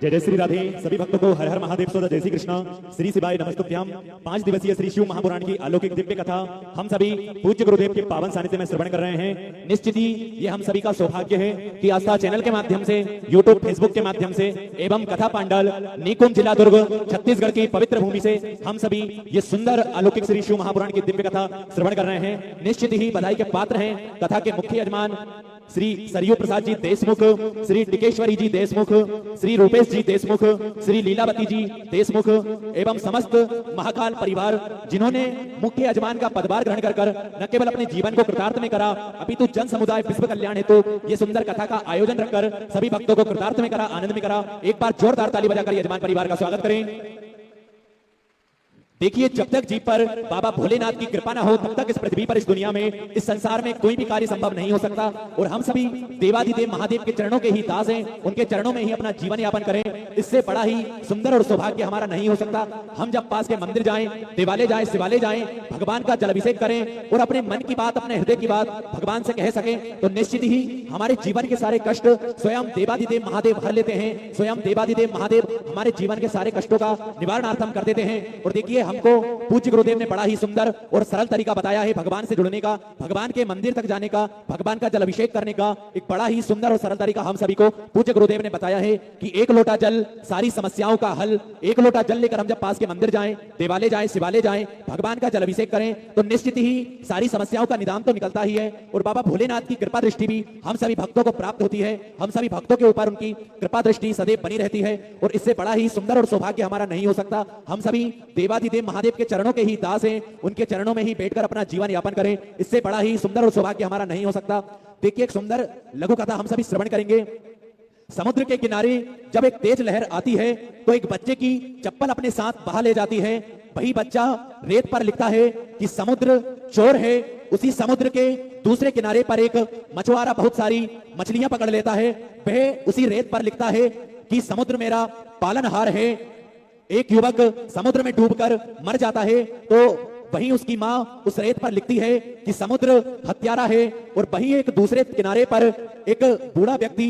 जय जय श्री राधे। सभी भक्तों को हर हर महादेव सोदा जय श्री कृष्ण श्री शिवाय नमस्तुभ्यम। 5 दिवसीय श्री शिव महापुराण की अलौकिक दिव्य कथा हम सभी पूज्य गुरुदेव के पावन सानिध्य में श्रवण कर रहे हैं। निश्चित ही ये हम सभी का सौभाग्य है कि आस्था चैनल के माध्यम से, यूट्यूब फेसबुक के माध्यम से एवं कथा पांडल निकुंज जिला दुर्ग छत्तीसगढ़ की पवित्र भूमि से हम सभी ये सुंदर अलौकिक श्री शिव महापुराण की दिव्य कथा श्रवण कर रहे हैं। निश्चित ही बधाई के पात्र हैं कथा के मुख्य यजमान श्री सरयू प्रसाद जी देशमुख, श्री टिकेश्वरी जी देशमुख, श्री रूपेश जी देशमुख, श्री लीलावती जी देशमुख एवं समस्त महाकाल परिवार, जिन्होंने मुख्य यजमान का पदभार ग्रहण कर न केवल अपने जीवन को कृतार्थ में करा अपितु जन समुदाय विश्व कल्याण हेतु ये सुंदर कथा का आयोजन रखकर सभी भक्तों को कृतार्थ में करा, आनंद में करा। एक बार जोरदार ताली बजाकर यजमान परिवार का स्वागत करें। देखिए, जब तक जीव पर बाबा भोलेनाथ की कृपा ना हो तब तक इस पृथ्वी पर, इस दुनिया में, इस संसार में कोई भी कार्य संभव नहीं हो सकता। और हम सभी देवादिदेव महादेव के चरणों के ही दास हैं, उनके चरणों में ही अपना जीवन यापन करें, इससे बड़ा ही सुंदर और सौभाग्य हमारा नहीं हो सकता। हम जब पास के मंदिर जाएं, देवालय जाएं, शिवालय जाएं, भगवान का जलाभिषेक करें और अपने मन की बात, अपने हृदय की बात भगवान से कह सकें तो निश्चित ही हमारे जीवन के सारे कष्ट स्वयं देवादिदेव महादेव हर लेते हैं। स्वयं देवादिदेव महादेव हमारे जीवन के सारे कष्टों का निवारणार्थम कर देते हैं। और देखिए, हमको पूज्य गुरुदेव ने बड़ा ही सुंदर और सरल तरीका बताया है भगवान से जुड़ने का, भगवान के मंदिर तक जाने का, भगवान का जलाभिषेक करने का। एक बड़ा ही सुंदर और सरल तरीका हम सभी को पूज्य गुरुदेव ने बताया है कि एक लोटा जल सारी समस्याओं का हल। एक लोटा जल लेकर हम जब पास के मंदिर जाएं, देवालय जाएं, शिवालय जाएं, भगवान का जलाभिषेक करें तो निश्चित ही सारी समस्याओं का निदान तो निकलता ही है। और बाबा भोलेनाथ की कृपा दृष्टि भी हम सभी भक्तों को प्राप्त होती है। हम सभी भक्तों के ऊपर उनकी कृपा दृष्टि सदैव बनी रहती है और इससे बड़ा ही सुंदर और सौभाग्य हमारा नहीं हो सकता। हम सभी देवादिदेव महादेव के चरणों के ही दास हैं, उनके चरणों में ही बैठकर अपना जीवन यापन करें, इससे बड़ा ही सुंदर और सौभाग्य हमारा नहीं हो सकता। देखिए, एक सुंदर लघु कथा हम सभी श्रवण करेंगे। समुद्र के किनारे जब एक तेज लहर आती है तो एक बच्चे की चप्पल अपने साथ बहा ले जाती है। वही बच्चा रेत पर लिखता है कि समुद्र चोर है। उसी समुद्र के दूसरे किनारे पर एक मछुआरा बहुत सारी मछलियां पकड़ लेता है। वह उसी रेत पर लिखता है कि समुद्र मेरा पालनहार है। एक युवक समुद्र में डूबकर मर जाता है तो वहीं उसकी मां उस रेत पर लिखती है कि समुद्र हत्यारा है। और वहीं एक दूसरे किनारे पर एक बूढ़ा व्यक्ति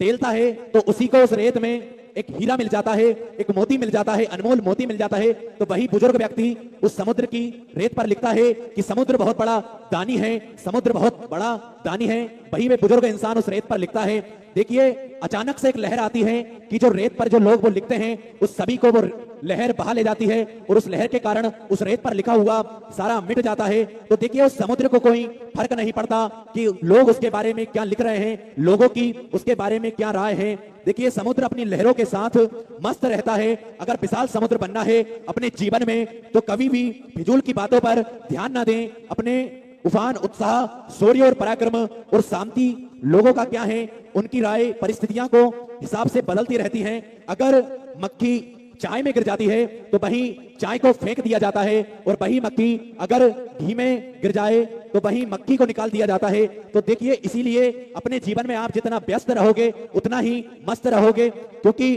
टेलता है तो उसी को उस रेत में एक हीरा मिल जाता है, एक मोती मिल जाता है, अनमोल मोती मिल जाता है। तो वही बुजुर्ग व्यक्ति उस समुद्र की रेत पर लिखता है कि समुद्र बहुत बड़ा दानी है, समुद्र बहुत बड़ा दानी है। वही वे बुजुर्ग इंसान उस रेत पर लिखता है। देखिए, अचानक से एक लहर आती है कि जो रेत पर जो लोग वो लिखते हैं उस सभी को वो लहर बहा ले जाती है और उस लहर के कारण उस रेत पर लिखा हुआ सारा मिट जाता है। तो देखिए, उस समुद्र को कोई फर्क नहीं पड़ता कि लोग उसके बारे में क्या लिख रहे हैं, लोगों की उसके बारे में क्या राय है। देखिए, समुद्र अपनी लहरों के साथ मस्त रहता है। अगर विशाल समुद्र बनना है अपने जीवन में तो कभी भी फिजूल की बातों पर ध्यान ना दें। अपने उफान, उत्साह, शौर्य और पराक्रम और शांति लोगों का क्या है, उनकी राय परिस्थितियां को हिसाब से बदलती रहती हैं। अगर मक्खी चाय में गिर जाती है तो वही चाय को फेंक दिया जाता है और वही मक्खी अगर घी में गिर जाए तो वही मक्खी को निकाल दिया जाता है। तो देखिए, इसीलिए अपने जीवन में आप जितना व्यस्त रहोगे उतना ही मस्त रहोगे, क्योंकि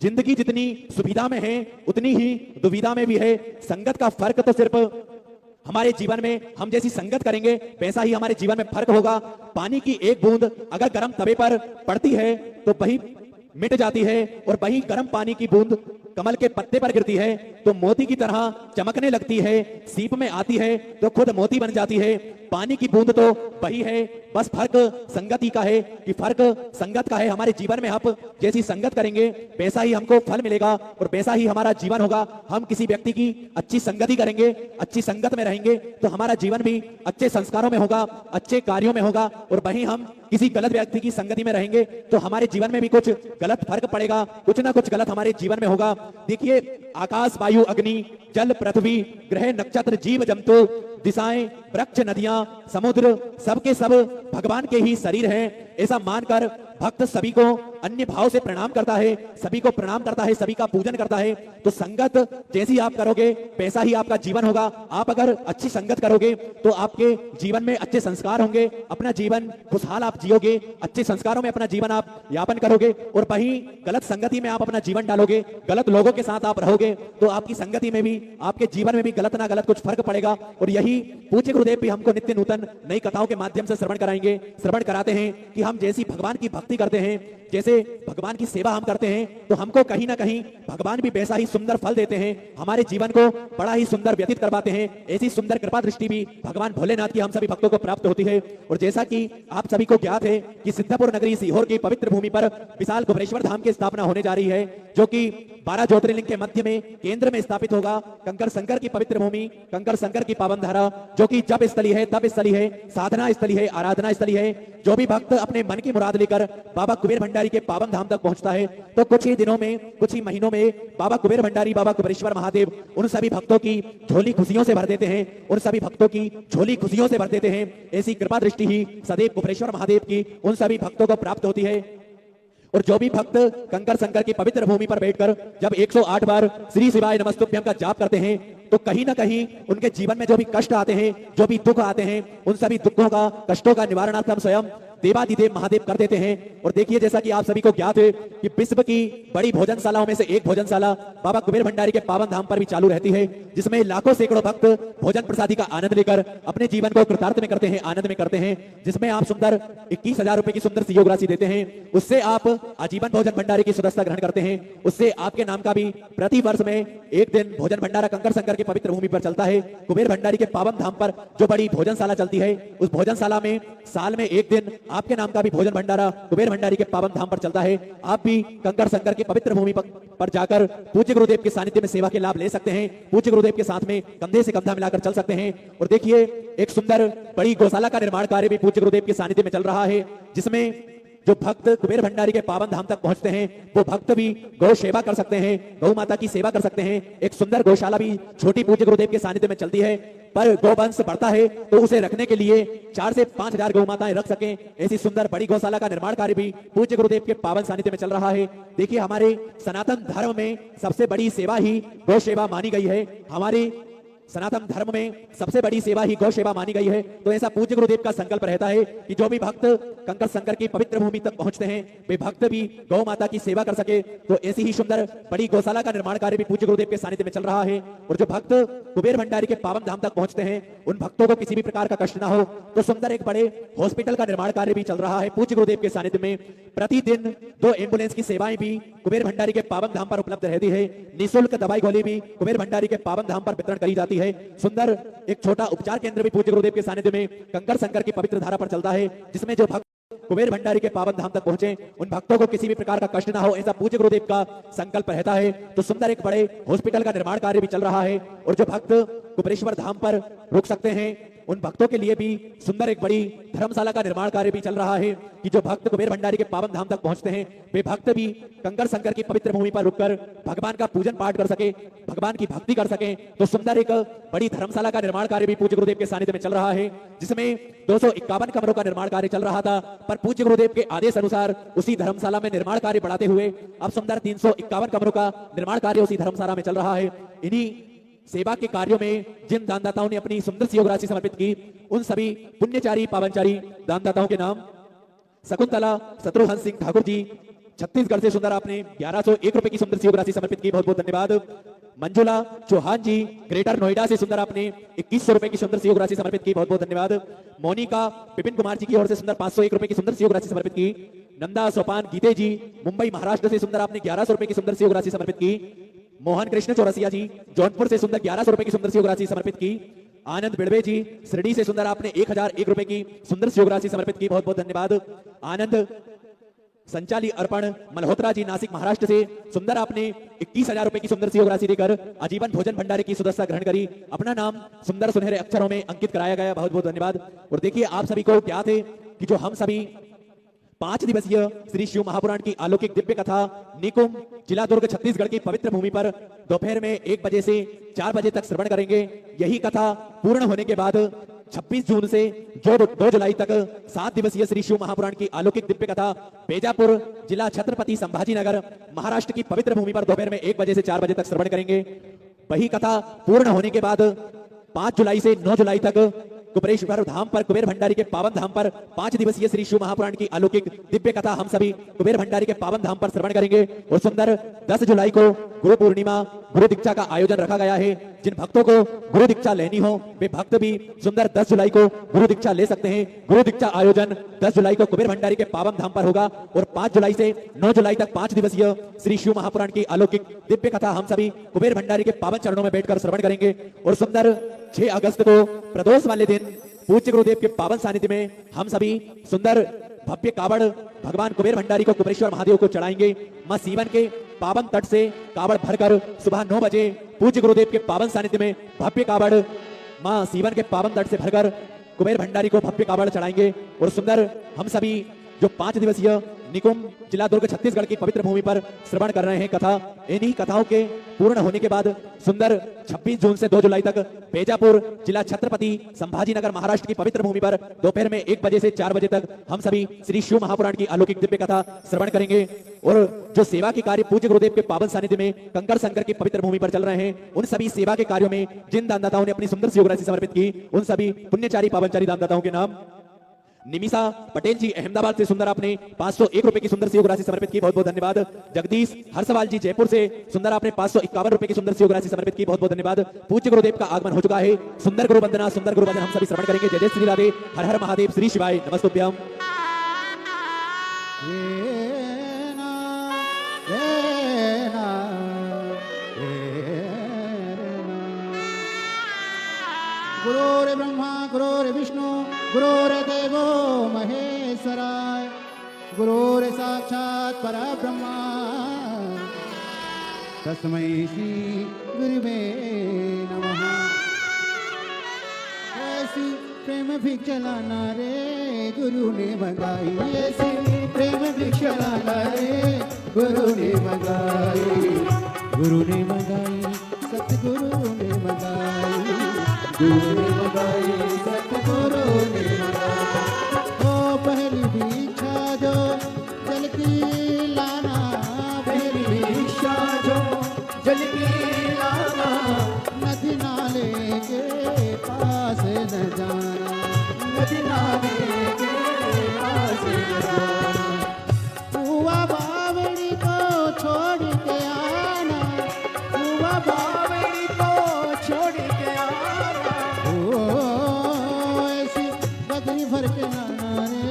जिंदगी जितनी सुविधा में है उतनी ही दुविधा में भी है। संगत का फर्क तो सिर्फ हमारे जीवन में हम जैसी संगत करेंगे वैसा ही हमारे जीवन में फर्क होगा। पानी की एक बूंद अगर गर्म तवे पर पड़ती है तो वही मिट जाती है और वही गर्म पानी की बूंद कमल के पत्ते पर गिरती है तो मोती की तरह चमकने लगती है। सीप में आती है तो खुद मोती बन जाती है। पानी की बूंद तो वही है, बस फर्क संगति का है कि फर्क संगत का है। हमारे जीवन में आप जैसी संगत करेंगे वैसा ही हमको फल मिलेगा और वैसा ही हमारा जीवन होगा। हम किसी व्यक्ति की अच्छी संगति करेंगे, अच्छी संगत में रहेंगे तो हमारा जीवन भी अच्छे संस्कारों में होगा, अच्छे कार्यों में होगा। और वहीं हम किसी गलत व्यक्ति की संगति में रहेंगे तो हमारे जीवन में भी कुछ गलत फर्क पड़ेगा, कुछ ना कुछ गलत हमारे जीवन में होगा। देखिए, आकाश, वायु, अग्नि, जल, पृथ्वी, ग्रह, नक्षत्र, जीव जंतु, दिशाएं, वृक्ष, नदियां, समुद्र, सबके सब भगवान के ही शरीर हैं। ऐसा मानकर भक्त सभी को अन्य भाव से प्रणाम करता है, सभी को प्रणाम करता है, सभी का पूजन करता है। तो संगत जैसी आप करोगे वैसा ही आपका जीवन होगा। आप अगर अच्छी संगत करोगे तो आपके जीवन में अच्छे संस्कार होंगे, अपना जीवन खुशहाल आप जियोगे, अच्छे संस्कारों में अपना जीवन आप यापन करोगे। और वहीं गलत संगति में आप अपना जीवन डालोगे, गलत लोगों के साथ आप रहोगे तो आपकी संगति में भी, आपके जीवन में भी गलत ना गलत कुछ फर्क पड़ेगा। और यही पूज्य गुरुदेव भी हमको नित्य नूतन नई कथाओं के माध्यम से श्रवण कराएंगे, श्रवण कराते हैं कि हम जैसी भगवान की भक्ति करते हैं, जैसे भगवान की सेवा हम करते हैं, तो हमको कहीं ना कहीं भगवान भी वैसा ही सुंदर फल देते हैं, हमारे जीवन को बड़ा ही सुंदर व्यतीत करवाते हैं। ऐसी सुंदर कृपा दृष्टि भी भगवान भोलेनाथ की हम सभी भक्तों को प्राप्त होती है। और जैसा कि आप सभी को ज्ञात है कि सिद्धपुर नगरी सीहोर की पवित्र भूमि पर विशाल कुबेरेश्वर धाम की स्थापना होने जा रही है, जो कि 12 ज्योतिर्लिंग के मध्य में केंद्र में स्थापित होगा। कंकर शंकर की पवित्र भूमि, कंकर शंकर की पावन धारा, जो कि जप स्थली है, तप स्थली है, साधना स्थली है, आराधना स्थली है। जो भी भक्त अपने मन की मुराद लेकर बाबा कुबेर भंडारी के पावन धाम तक पहुंचता है, तो कुछ ही दिनों में, कुछ ही महीनों में बाबा कुबेर भंडारी, बाबा कुबेरेश्वर महादेव उन सभी भक्तों की झोली खुशियों से भर देते हैं, उन सभी भक्तों की झोली खुशियों से भर देते हैं। ऐसी कृपा दृष्टि ही सदैव कुबेरेश्वर महादेव की उन सभी भक्तों को प्राप्त होती है। और जो भी भक्त कंकर शंकर की पवित्र भूमि पर बैठकर जब 108 बार श्री शिवाय नमस्तुभ्यं का जाप करते हैं, तो कहीं ना कहीं उनके जीवन में जो भी कष्ट आते हैं, जो भी दुख आते हैं, उन सभी दुखों का, कष्टों का निवारणार्थ हम स्वयं देवादिदेव महादेव कर देते हैं। और देखिए, जैसा कि आप सभी को ज्ञात है कि विश्व की बड़ी भोजनशालाओं में से एक भोजनशाला बाबा कुबेर भंडारी के पावन धाम पर भी चालू रहती है, जिसमें लाखों सैकड़ों भक्त भोजन प्रसादी का आनंद लेकर अपने जीवन को कृतार्थ में करते हैं, आनंद में करते हैं। जिसमें आप सुंदर 21,000 रुपए की सुंदर सी योग राशि देते हैं, उससे आप आजीवन भोजन भंडारी की सदस्यता ग्रहण करते हैं। उससे आपके नाम का भी प्रति वर्ष में एक दिन भोजन भंडारा कंकर शंकर की पवित्र भूमि पर चलता है। कुबेर भंडारी के पावन धाम पर जो बड़ी भोजनशाला चलती है, उस भोजनशाला में साल में एक दिन आपके नाम का भी भोजन भंडारा कुबेर भंडारी के पावन धाम पर चलता है। आप भी कंकर शंकर की पवित्र भूमि पर जाकर पूज्य गुरुदेव के सानिध्य में सेवा के लाभ ले सकते हैं, पूज्य गुरुदेव के साथ में कंधे से कंधा मिलाकर चल सकते हैं। और देखिए, एक सुंदर बड़ी गौशाला का निर्माण कार्य भी पूज्य गुरुदेव के सानिध्य में चल रहा है, जिसमें जो भक्त कुबेर भंडारी के पावन धाम तक पहुंचते हैं, वो भक्त भी गौ सेवा कर सकते हैं, गौ माता की सेवा कर सकते हैं। एक सुंदर गौशाला भी छोटी पूज्य गुरुदेव के सानिध्य में चलती है, पर गौवंश बढ़ता है तो उसे रखने के लिए 4 से 5,000 गौ माताएं रख सकें, ऐसी सुंदर बड़ी गौशाला का निर्माण कार्य भी पूज्य गुरुदेव के पावन सानिध्य में चल रहा है। देखिए, हमारे सनातन धर्म में सबसे बड़ी सेवा ही गौ सेवा मानी गई है। हमारे सनातन धर्म में सबसे बड़ी सेवा ही गौ सेवा मानी गई है। तो ऐसा पूज्य गुरुदेव का संकल्प रहता है कि जो भी भक्त कंकर शंकर की पवित्र भूमि तक पहुंचते हैं, वे भक्त भी गौ माता की सेवा कर सके। तो ऐसी ही सुंदर बड़ी गौशाला का निर्माण कार्य भी पूज्य गुरुदेव के सानिध्य में चल रहा है। और जो भक्त कुबेर भंडारी के पावन धाम तक पहुंचते हैं, उन भक्तों को किसी भी प्रकार का कष्ट ना हो, तो सुंदर एक बड़े हॉस्पिटल का निर्माण कार्य भी चल रहा है पूज्य गुरुदेव के सानिध्य में। प्रतिदिन 2 एम्बुलेंस की सेवाएं भी कुबेर भंडारी के पावन धाम पर उपलब्ध रहती है। निःशुल्क दवाई गोली भी कुबेर भंडारी के पावन धाम पर वितरण करी जाती है। सुंदर एक छोटा उपचार केंद्र भी पूज्य गुरुदेव के सानिध्य में कंकर शंकर की पवित्र धारा पर चलता है, जिसमें जो भक्त कुबेर भंडारी के पावन धाम तक पहुंचे, उन भक्तों को किसी भी प्रकार का कष्ट ना हो, ऐसा पूज्य गुरुदेव का संकल्प रहता है। तो सुंदर एक बड़े हॉस्पिटल का निर्माण कार्य भी चल रहा है। और जो भक्त कुबेरेश्वर धाम पर रुक सकते हैं, उन भक्तों के लिए भी सुंदर एक बड़ी धर्मशाला का निर्माण कार्य भी चल रहा है कि जो भक्त कुबेर भंडारी के पावन धाम तक पहुंचते हैं, वे भक्त भी कंकर शंकर की पवित्र भूमि पर रुककर भगवान का पूजन पाठ कर सके, भगवान की भक्ति कर सके। तो सुंदर एक बड़ी धर्मशाला का निर्माण कार्य भी पूज्य गुरुदेव के सानिध्य में चल रहा है, जिसमें 251 कमरों का निर्माण कार्य चल रहा था, पर पूज्य गुरुदेव के आदेश अनुसार उसी धर्मशाला में निर्माण कार्य बढ़ाते हुए अब सुंदर 351 कमरों का निर्माण कार्य उसी धर्मशाला में चल रहा है। इन्हीं सेवा के कार्यों में जिन दानदाताओं ने अपनी सुंदर सी योग राशि समर्पित की, उन सभी पुण्यचारी पावनचारी दानदाताओं के नाम शकुंतला शत्रुघ्न सिंह ठाकुर जी, छत्तीसगढ़ से सुंदर आपने 1101 रुपए की सुंदर सी योग राशि समर्पित की, बहुत बहुत धन्यवाद। मंजुला चौहान जी, ग्रेटर नोएडा से सुंदर आपने 2100 रुपए की सुंदर सी योग राशि समर्पित की, बहुत बहुत धन्यवाद। मोनिका विपिन कुमार जी की ओर से सुंदर 501 रुपए की सुंदर सी योग राशि समर्पित की। नंदा सोपान गीते जी, मुंबई महाराष्ट्र से सुंदर आपने 1100 रुपए की सुंदर सी योग राशि समर्पित की। मोहन कृष्ण चौरसिया जी, जौनपुर से सुंदर 1100 रुपए की सुंदर सी योग राशि समर्पित की। आनंद बिड़वे जी, शिरडी से सुंदर आपने 1001 रुपए की सुंदर सी योग राशि समर्पित की, बहुत बहुत धन्यवाद। आनंद संचाली अर्पण मल्होत्रा जी, नासिक महाराष्ट्र से सुंदर आपने 21,000 रुपए की सुंदर सी योग राशि देकर आजीवन भोजन भंडारी की सदस्यता ग्रहण करी, अपना नाम सुंदर सुनहरे अक्षरों में अंकित कराया गया, बहुत बहुत धन्यवाद। और देखिए, आप सभी को क्या थे कि जो हम सभी 5 दिवसीय श्री शिव महापुराण की अलौकिक दिव्य कथा निकुंभ, जिला दुर्ग, छत्तीसगढ़ की पवित्र भूमि पर दोपहर में 1 बजे से 4 बजे तक श्रवण करेंगे। यही कथा पूर्ण होने के बाद 26 जून से 2 जुलाई तक 7 दिवसीय श्री शिव महापुराण की अलौकिक दिव्य कथा बेजापुर, जिला छत्रपति संभाजी नगर, महाराष्ट्र की पवित्र भूमि पर दोपहर में 1 बजे से 4 बजे तक श्रवण करेंगे। वही कथा पूर्ण होने के बाद 5 जुलाई से 9 जुलाई तक कुबेरेश्वर धाम पर, कुबेर भंडारी के पावन धाम पर 5 दिवसीय श्री शिव महापुराण की अलौकिक दिव्य कथा हम सभी कुबेर भंडारी के पावन धाम पर श्रवण करेंगे। और सुंदर 10 जुलाई को गुरु पूर्णिमा गुरु दीक्षा का आयोजन रखा गया है। जिन भक्तों को गुरु दीक्षा लेनी हो वे भक्त भी सुंदर 10 जुलाई को गुरु दीक्षा ले सकते हैं। गुरु दीक्षा आयोजन 10 जुलाई को कुबेर भंडारी के पावन धाम पर होगा और 5 जुलाई से 9 जुलाई तक 5 दिवसीय श्री शिव महापुराण की अलौकिक दिव्य कथा हम सभी कुबेर भंडारी के पावन चरणों में बैठकर श्रवण करेंगे। और सुंदर 6 अगस्त को प्रदोष वाले दिन पूज्य गुरुदेव के पावन सानिध्य में हम सभी सुंदर भव्य कावड़ भगवान कुबेर भंडारी को कुबेरेश्वर महादेव को चढ़ाएंगे। मां सीवन के पावन तट से कावड़ भरकर सुबह 9 बजे पूज्य गुरुदेव के पावन सानिध्य में भव्य कावड़ मां सीवन के पावन तट से भरकर कुबेर भंडारी को भव्य कावड़ चढ़ाएंगे। और सुंदर हम सभी जो 5 दिवसीय निकुंभ जिला दुर्ग छत्तीसगढ़ की पवित्र भूमि पर श्रवण कर रहे हैं कथा, इन्हीं कथाओं के पूर्ण होने के बाद सुंदर 26 जून से 2 जुलाई तक बेजापुर जिला छत्रपति संभाजीनगर महाराष्ट्र की पवित्र भूमि पर दोपहर में 1 बजे से 4 बजे तक हम सभी श्री शिव महापुराण की अलौकिक दिव्य कथा श्रवण करेंगे। और जो सेवा के कार्य पूज्य गुरुदेव के पावन सानिध्य में कंकर संकर की पवित्र भूमि पर चल रहे हैं, उन सभी सेवा के कार्यों में जिन दानदाताओं ने अपनी सुंदर सी योगराशि समर्पित की, उन सभी पुण्यचारी पावनचारी दानदाताओं के नाम निमिषा पटेल जी अहमदाबाद से सुंदर आपने 501 रुपए की सुंदर सी राशि समर्पित की, बहुत बहुत धन्यवाद। जगदीश हरसवाल जी जयपुर से सुंदर आपने 551 रुपए की सुंदर सी राशि समर्पित की, बहुत बहुत धन्यवाद। पूज्य गुरुदेव का आगमन हो चुका है। सुंदर गुरु वंदना हम सभी श्रवण करेंगे। जय जय श्री राधे, हर हर महादेव, श्री शिवाय नमस्तुभ्यम। गुरुर् ब्रह्मा गुरुर्विष्णु गुरुर्देवो महेश्वराय, गुरुर् साक्षात् परब्रह्म तस्मै श्री गुरुवे नमः। ऐसी प्रेम भिक्षा लाना रे गुरु ने मंगाई, ऐसी प्रेम भिक्षा लाना रे गुरु ने मंगाई, गुरु ने मंगाई सतगुरु ने मंगाई, गुरु ने मंगाई सतगुरु ने मंगाई। ओ पहली भिक्षा जो जल की लाना, पहली भिक्षा जो जल की लाना, नदी नाले के पास न जाना, नदी नाले के पास न जाना। हुआ बावड़ी को छोड़ के आना, हुआ बावड़ी को छोड़ के आना। ओ ऐसी बदली भर के लाना रे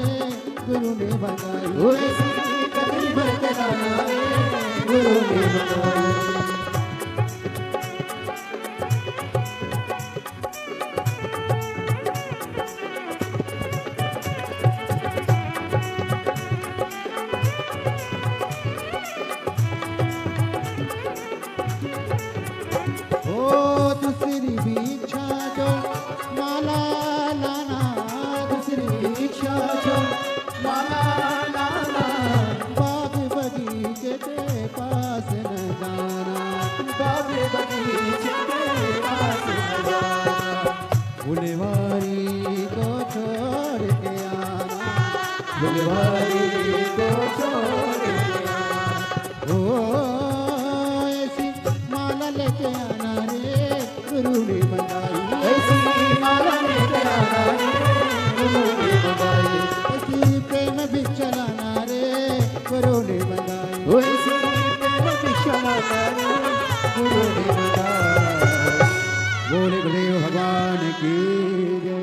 गुरु ने मंगाई, ऐसी बदली भर के लाना रे गुरु ने मंगाई। दूसरी भिक्षा जो माला लाना, दूसरी भिक्षा जो माला लाना, बाग बगीचे के पास न जाना, बाग बगीचे के पास न जाना। फुलवारी को छोड़ के आना, फुलवारी को छोड़ के आना। ओ ऐसी माला लेके आना रे गुरु ने मंगाई, ऐसी माला लेके आना रे गुरु ने मंगाई, ऐसी प्रेम भिक्षा लाना रे गुरु ने मंगाई, ऐसी प्रेम भिक्षा लाना रे गुरु ने मंगाई। बोले गुरुदेव भगवान की जय।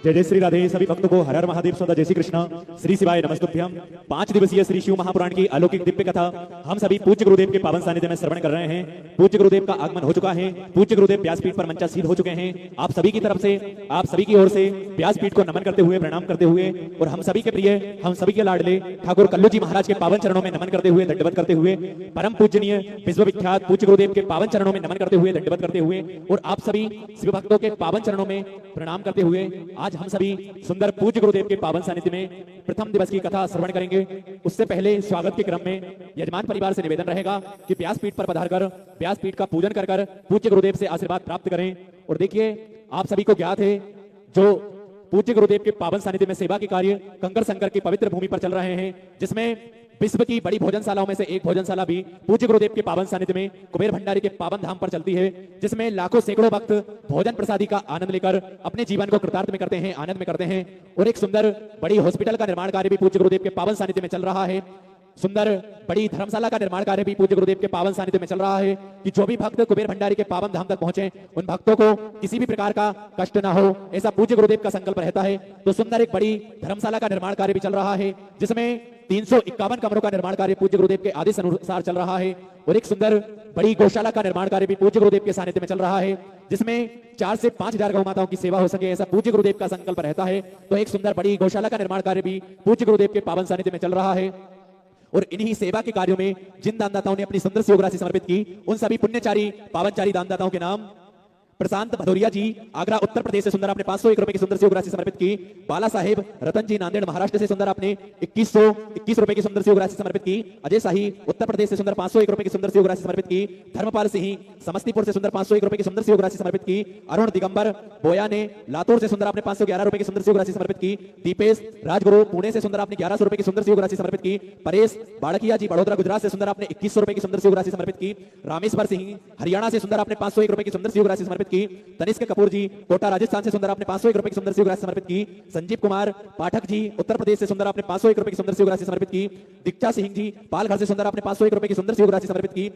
जय जय श्री राधे। सभी भक्तों को हर हर महादेव, सदा जय श्री कृष्ण, श्री शिवाय नमस्तुभ्यम। 5 दिवसीय श्री शिव महापुराण की अलौकिक दिव्य कथा हम सभी पूज्य गुरुदेव के पावन सानिध्य में श्रवण कर रहे हैं। पूज्य गुरुदेव का आगमन हो चुका है। पूज्य गुरुदेव व्यासपीठ पर मंचासीन हो चुके हैं। आप सभी की तरफ से, आप सभी की ओर से व्यासपीठ को नमन करते हुए, प्रणाम करते हुए और हम सभी के प्रिय, हम सभी के लाडले ठाकुर कल्लू जी महाराज के पावन चरणों में नमन करते हुए, दंडवत करते हुए, परम पूजनीय विश्वविख्यात पूज्य गुरुदेव के पावन चरणों में नमन करते हुए, दंडवत करते हुए और आप सभी शिव भक्तों के पावन चरणों में प्रणाम करते हुए आज हम सभी सुंदर पूज्य गुरुदेव के पावन सानिध्य में प्रथम दिवस की कथा श्रवण करेंगे। उससे पहले स्वागत के क्रम में यजमान परिवार से निवेदन रहेगा कि व्यासपीठ पर पधारकर व्यासपीठ का पूजन कर पूज्य गुरुदेव से आशीर्वाद प्राप्त करें। और देखिए, आप सभी को ज्ञात है जो पूज्य गुरुदेव के पावन सानिध्य में सेवा के कार्य कंकर संकर की पवित्र भूमि पर चल रहे हैं, जिसमें विश्व की बड़ी भोजनशालाओं में से एक भोजनशाला भी पूज्य गुरुदेव के पावन सानिध्य में कुबेर भंडारी के पावन धाम पर चलती है, जिसमें लाखों सैकड़ों भक्त भोजन प्रसादी का आनंद लेकर अपने जीवन को कृतार्थ में करते हैं, आनंद में करते हैं। और एक सुंदर बड़ी हॉस्पिटल का निर्माण कार्य भी पूज्य गुरुदेव के पावन सानिध्य में चल रहा है। सुंदर बड़ी धर्मशाला का निर्माण कार्य भी पूज्य गुरुदेव के पावन सानिध्य में चल रहा है कि जो भी भक्त कुबेर भंडारी के पावन धाम तक पहुंचे, उन भक्तों को किसी भी प्रकार का कष्ट ना हो, ऐसा पूज्य गुरुदेव का संकल्प रहता है। तो सुंदर एक बड़ी धर्मशाला का निर्माण कार्य भी चल रहा है, जिसमें 351 कमरों का निर्माण कार्य पूज्य गुरुदेव के आदेश अनुसार चल रहा है। और एक सुंदर बड़ी गौशाला का निर्माण कार्य भी पूज्य गुरुदेव के सानिध्य में चल रहा है, जिसमें 4 से 5 हजार गौ माताओं की सेवा हो सके, ऐसा पूज्य गुरुदेव का संकल्प रहता है। तो एक सुंदर बड़ी गौशाला का निर्माण कार्य भी पूज्य गुरुदेव के पावन सानिध्य में चल रहा है। और इन्हीं सेवा के कार्यों में जिन दानदाताओं ने अपनी सुंदर सी योग राशि समर्पित की, उन सभी पुण्यचारी पावनचारी दानदाताओं के नाम: प्रशांत भदौरिया जी, आगरा उत्तर प्रदेश से सुंदर आपने 501 रुपए की सुंदर सी योग राशि समर्पित की। बाला साहेब रतन जी, नांदेड़ महाराष्ट्र से सुंदर आपने 2121 रुपए की सुंदर सी योग राशि समर्पित की। अजय शाही उत्तर प्रदेश से सुंदर 501 रुपए की सुंदर सी योग राशि समर्पित की। धर्मपाल सिंह समस्तीपुर से सुंदर 501 रुपए की सुंदर सी योग राशि समर्पित की। अरुण दिगंबर बोया ने लातूर से सुंदर आपने 511 रुपए की सुंदर सी योग राशि समर्पित की। दीपेश राजगुरु पुणे से सुंदर आपने 1100 रुपए की सुंदर सी योग राशि समर्पित की। परेश बाड़किया जी बड़ोदरा गुजरात से सुंदर आपने 2100 रुपए की सुंदर सी योग राशि समर्पित की। रामेश्वर सिंह हरियाणा से सुंदर आपने 501 रुपए की सुंदर सी योग राशि समर्पित की। तनिष्क कपूर जी कोटा राजस्थान से सुंदर आपने 501 रुपए की सुंदर सी योग राशि समर्पित की। संजीव कुमार पाठक जी उत्तर प्रदेश से सुंदर आपने 501 रुपए की सुंदर सी योग राशि समर्पित की। दीक्षा सिंह जी पालघर से सुंदर आपने 501 रुपए की सुंदर सी योग राशि समर्पित की।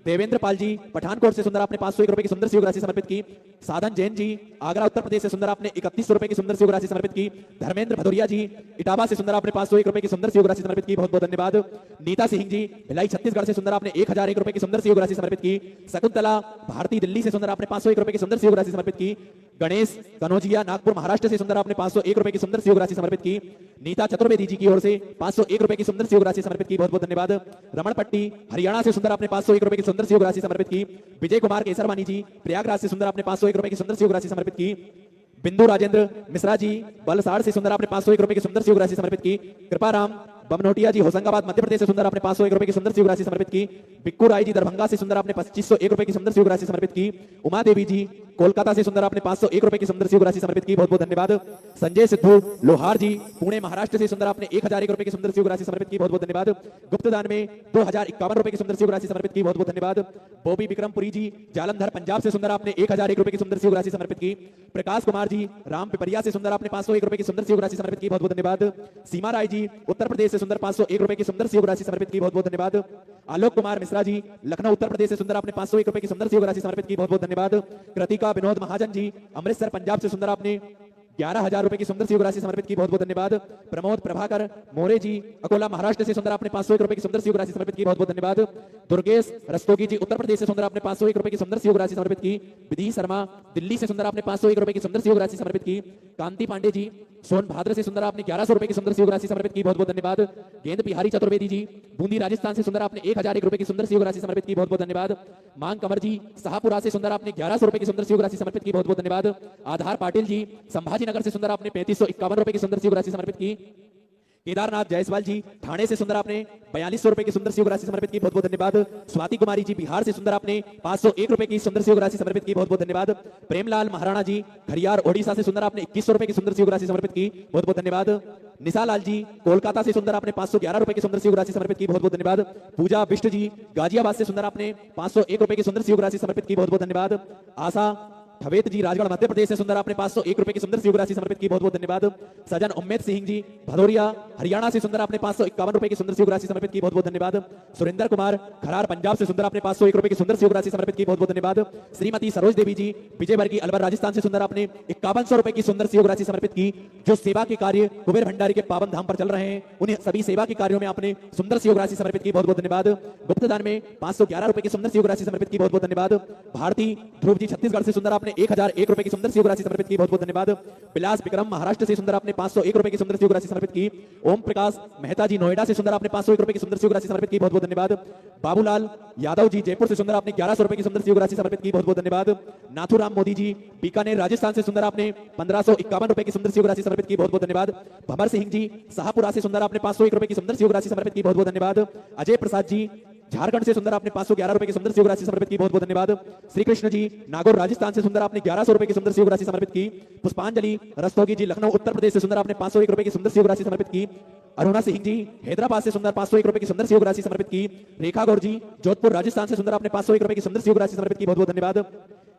देवेंद्र पाल जी पठानकोट से सुंदर आपने 501 रुपए की सुंदर सी योग राशि समर्पित की। साधन जैन जी आगरा उत्तर प्रदेश से सुंदर आपने 3100 रुपए की सुंदर सी योग राशि समर्पित की। धर्मेंद्र भदौरिया जी इटावा से सुंदर आपने 501 रुपए की सुंदर सी योग राशि समर्पित की, बहुत बहुत धन्यवाद। नीता सिंह जी भिलाई छत्तीसगढ़ से सुंदर आपने 1001 रुपए की सुंदर सी योग राशि समर्पित की। शकुंतला भारती दिल्ली से सुंदर आपने 501 रुपए की सुंदर सी योग राशि समर्पित की। गणेश कनौजिया नागपुर महाराष्ट्र से सुंदर आपने 501 रुपए की सुंदर सी योग राशि समर्पित की। नीता चतुर्वेदी जी की ओर से 501 रुपए की सुंदर सी योग राशि समर्पित की, बहुत बहुत धन्यवाद। रमण पट्टी हरियाणा से सुंदर आपने 501 रुपए की सुंदर सी योग राशि समर्पित की। विजय कुमार केसरवानी जी प्रयागराज से सुंदर आपने 501 रुपए की सुंदर सी योग राशि समर्पित की। बिंदु राजेंद्र मिश्रा जी बलसाड़ से सुंदर आपने 501 रुपए की सुंदर सी योग राशि समर्पित की। कृपाराम बमनोटिया जी होशंगाबाद मध्य प्रदेश से सुंदर आपने 501 रुपए की सुंदर सी योग राशि समर्पित की। बिक्कू राय जी दरभंगा से सुंदर आपने 2501 रुपए की सुंदर सी योग राशि समर्पित की। उमा देवी जी कोलकाता से सुंदर आपने 501 रुपए की सुंदर सी योग राशि समर्पित की, बहुत बहुत धन्यवाद। संजय सिद्धू लोहार जी पुणे महाराष्ट्र से सुंदर आपने 1001 रुपए की सुंदर सी योग राशि समर्पित की, बहुत बहुत धन्यवाद। गुप्त दान में 2051 रुपए की सुंदर सी योग राशि समर्पित की, बहुत बहुत धन्यवाद। बॉबी विक्रमपुरी जी जालंधर पंजाब से सुंदर आपने 1001 रुपए की सुंदर सी योग राशि समर्पित की। प्रकाश कुमार जी राम पिपरिया से सुंदर आपने 501 रुपए की सुंदर सी योग राशि समर्पित की, बहुत बहुत धन्यवाद। सीमा राय जी उत्तर प्रदेश से सुंदर 501 रुपए की सुंदर सी योग राशि समर्पित की, बहुत बहुत धन्यवाद। आलोक कुमार मिश्रा जी लखनऊ उत्तर प्रदेश से सुंदर आपने 501 रुपए की सुंदर सी योग राशि समर्पित की, बहुत बहुत धन्यवाद। कृतिका विनोद महाजन जी अमृतसर पंजाब से सुंदर आपने 11,000 रुपए की सुंदर सी योग राशि समर्पित की, बहुत बहुत धन्यवाद। प्रमोद प्रभाकर मोरे जी अकोला महाराष्ट्र से सुंदर आपने 501 रुपए की सुंदर सी योग राशि समर्पित की, बहुत बहुत धन्यवाद। दुर्गेश रस्तोगी जी उत्तर प्रदेश से सुंदर आपने 501 रुपए की सुंदर सी योग राशि समर्पित की। विधि शर्मा दिल्ली से सुंदर आपने 501 रुपए की सुंदर सी योग राशि समर्पित की। कांति पांडे जी सोनभद्र से सुंदर आपने 1100 रुपए की सुंदर सी योग राशि समर्पित की, बहुत बहुत धन्यवाद। गेंद बिहारी चतुर्वेदी जी बूंदी राजस्थान से सुंदर आपने 1001 रुपए की सुंदर सी योग राशि समर्पित की, बहुत बहुत धन्यवाद। मांग कंवर जी शाहपुरा से सुंदर आपने 1100 रुपए की सुंदर सी योग राशि समर्पित की, बहुत बहुत धन्यवाद। आधार पाटिल जी संभाजीनगर से सुंदर आपने 3551 रुपए की सुंदर सी योग राशि समर्पित की। केदारनाथ जायसवाल जी ठाणे से सुंदर आपने 4200 रुपए की सुंदर सी योग राशि समर्पित की, बहुत बहुत धन्यवाद। स्वाति कुमारी जी बिहार से सुंदर आपने 501 रुपए की सुंदर सी योग राशि समर्पित की, बहुत बहुत धन्यवाद। प्रेमलाल महाराणा जी खरियार ओडिशा से सुंदर आपने 2100 रुपए की सुंदर सी योग राशि समर्पित की, बहुत बहुत धन्यवाद। निशालाल जी कोलकाता से सुंदर आपने 511 रुपए की सुंदर सी योग राशि समर्पित की, बहुत बहुत धन्यवाद। पूजा बिष्ट जी गाजियाबाद से सुंदर आपने 501 रुपए की सुंदर सी योग राशि समर्पित की, बहुत बहुत धन्यवाद। आशा ठवेत जी राजगढ़ मध्य प्रदेश से सुंदर आपने 501 रुपए की सुंदर सी योग राशि समर्पित की, बहुत बहुत धन्यवाद। सजन उम्मेद सिंह जी भदौरिया हरियाणा से सुंदर आपने 551 रुपए की सुंदर सी योग राशि समर्पित की, बहुत बहुत धन्यवाद। सुरेंद्र कुमार खरार पंजाब से सुंदर आपने 501 रुपए की सुंदर सी योग राशि समर्पित की, बहुत बहुत धन्यवाद। श्रीमती सरोज देवी जी विजयवर्गी अलवर राजस्थान से सुंदर आपने 5100 रुपए की सुंदर सी योग राशि समर्पित की। जो सेवा के कार्य कुबेर भंडारी के पावन धाम पर चल रहे हैं, उन्हें सभी सेवा के कार्यों में आपने सुंदर सी योग राशि समर्पित की, बहुत बहुत धन्यवाद। गुप्त दान में 511 रुपए की सुंदर सी योग राशि समर्पित की, बहुत बहुत धन्यवाद। भारती ध्रुव जी छत्तीसगढ़ से सुंदर आपने 1001 रुपए की सुंदर सी योग राशि समर्पित की, बहुत बहुत धन्यवाद। विलास विक्रम महाराष्ट्र से सुंदर आपने 501 रुपए की सुंदर सी योग राशि समर्पित की। ओम प्रकाश मेहता जी नोएडा से सुंदर आपने 501 रुपए की सुंदर सी योग राशि समर्पित की, बहुत बहुत धन्यवाद। बाबूलाल यादव जी जयपुर से सुंदर आपने 1100 रुपए की सुंदर सी योग राशि समर्पित की, बहुत बहुत धन्यवाद। नाथुराम मोदी जी बीकानेर राजस्थान से सुंदर आपने 1551 रुपए की सुंदर सी योग राशि समर्पित की, बहुत बहुत धन्यवाद। भंवर सिंह जी शाहपुरा से सुंदर आपने 501 रुपए की सुंदर सी योग राशि समर्पित की, बहुत बहुत धन्यवाद। अजय प्रसाद जी झारखंड से सुंदर आपने 511 रुपए की सुंदर सी योग राशि समर्पित की, बहुत बहुत धन्यवाद। श्री कृष्ण जी नागौर राजस्थान से सुंदर आपने 1100 रुपए की सुंदर सी योग राशि समर्पित की। पुष्पांजलि रस्तोगी जी लखनऊ उत्तर प्रदेश से सुंदर आपने 501 रुपए की सुंदर सी योग राशि समर्पित की। अरुणा सिंह जी हैदराबाद से सुंदर 501 रुपए की सुंदर सी योग राशि समर्पित की। रेखा गौर जी जोधपुर राजस्थान से सुंदर आपने 501 रुपए की सुंदर सी योग राशि समर्पित की, बहुत बहुत धन्यवाद।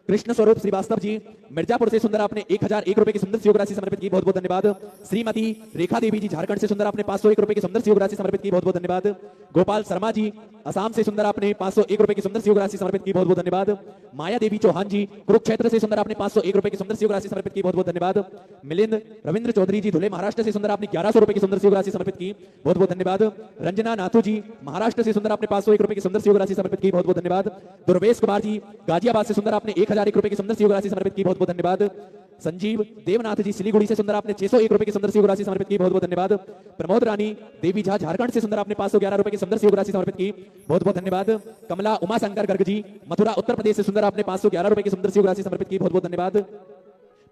कृष्ण स्वरूप श्रीवास्तव जी मिर्जापुर से सुंदर आपने 1001 रुपए की सुंदर सी योग राशि समर्पित की, बहुत बहुत धन्यवाद। श्रीमती रेखा देवी जी झारखंड से सुंदर आपने 501 रुपए की सुंदर सी योग राशि समर्पित की, बहुत बहुत धन्यवाद। गोपाल शर्मा जी असम से सुंदर आपने 501 रुपए की सुंदर सी योग राशि समर्पित की, बहुत बहुत धन्यवाद। माया देवी चौहान जी कुरुक्षेत्र से सुंदर आपने 501 रुपए की सुंदर सी योग राशि समर्पित की, बहुत बहुत धन्यवाद। मिलिंद रविंद्र चौधरी जी धुले महाराष्ट्र से सुंदर आपने 1100 रुपए की सुंदर सी योग राशि समर्पित की, बहुत बहुत धन्यवाद। रंजना नाथू जी महाराष्ट्र से सुंदर आपने 501 रुपए की सुंदर सी योग राशि समर्पित की, बहुत बहुत धन्यवाद। दुर्वेश कुमार जी गाजियाबाद से सुंदर आपने 1001 रुपए की सुंदर सी योग राशि समर्पित की, बहुत बहुत धन्यवाद। संजीव देवनाथ जी सिलीगुड़ी से सुंदर आपने 601 रुपए की सुंदर सी योग राशि समर्पित की, बहुत बहुत धन्यवाद। प्रमोद रानी देवी झा झारखंड से सुंदर आपने 511 रुपए की सुंदर सी योग राशि समर्पित की, बहुत बहुत धन्यवाद। कमला उमाशंकर गर्ग जी मथुरा उत्तर प्रदेश से सुंदर आपने 511 रुपए की सुंदर सी योग राशि समर्पित की, बहुत बहुत धन्यवाद।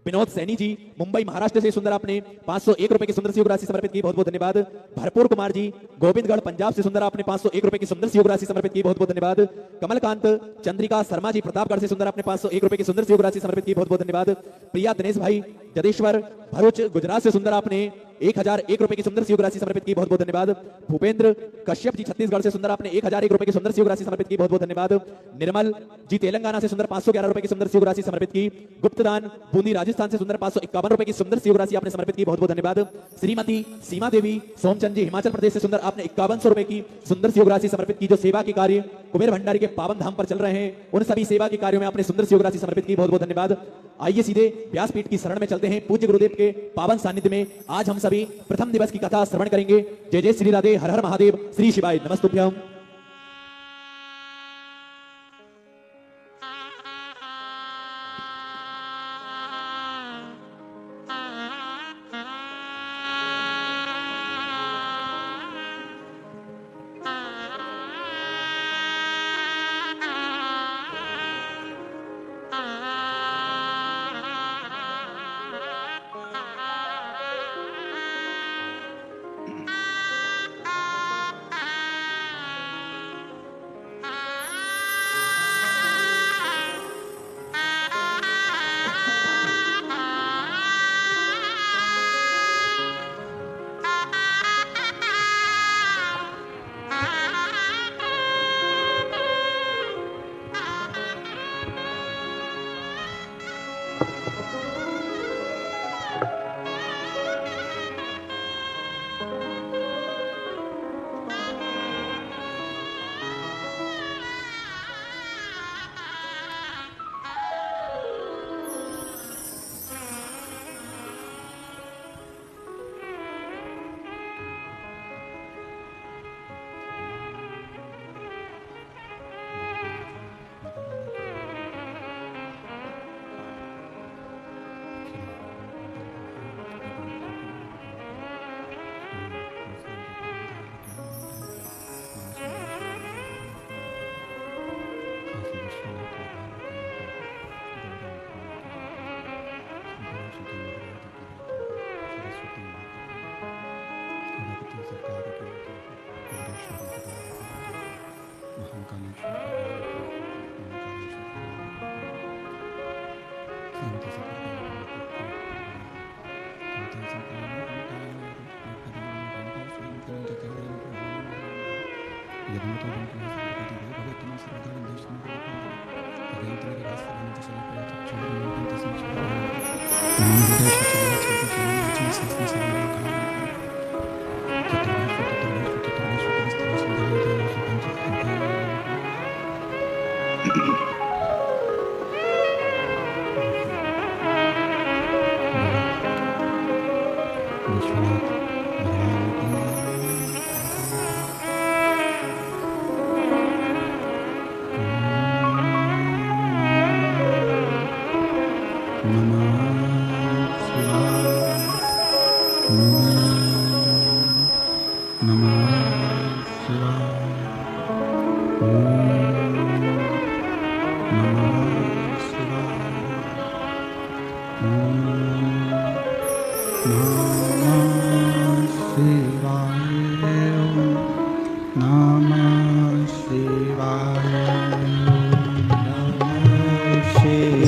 विनोद सैनी जी मुंबई महाराष्ट्र से सुंदर आपने 501 रुपए की सुंदर सी योग राशि समर्पित की, बहुत बहुत धन्यवाद। भरपूर कुमार जी गोविंदगढ़ पंजाब से सुंदर आपने 501 रुपए की सुंदर सी योग राशि समर्पित की, बहुत बहुत धन्यवाद। कमलकांत चंद्रिका शर्मा जी प्रतापगढ़ से सुंदर आपने 501 रुपए की सुंदर सी योग राशि समर्पित की, बहुत बहुत धन्यवाद। प्रिया दिनेश भाई जदेश्वर भरूच गुजरात से सुंदर आपने 1001 रुपए की सुंदर सी योग राशि समर्पित की, बहुत बहुत धन्यवाद। भूपेंद्र कश्यप जी छत्तीसगढ़ से सुंदर आपने 1001 रुपए की सुंदर सी योग राशि समर्पित की, बहुत बहुत धन्यवाद। निर्मल जी तेलंगाना से सुंदर 511 रुपए की सुंदर सी योग राशि समर्पित की। गुप्तदान बूंदी राजस्थान से सुंदर 551 रुपए की सुंदर सी योग राशि आपने समर्पित की, बहुत बहुत धन्यवाद। श्रीमती सीमा देवी सोमचंद जी हिमाचल प्रदेश से सुंदर आपने 5100 रुपए की सुंदर सी योग राशि समर्पित की। जो सेवा के कार्य कुबेर भंडारी के पावन धाम पर चल रहे हैं उन सभी सेवा के कार्यों में आपने सुंदर सी योग राशि समर्पित की, बहुत बहुत धन्यवाद। आइए सीधे व्यासपीठ की शरण में चलते हैं। पूज्य गुरुदेव के पावन सानिध्य में आज हम सभी प्रथम दिवस की कथा श्रवण करेंगे। जय जय श्री राधे, हर हर महादेव, श्री शिवाय नमस्तुभ्यम।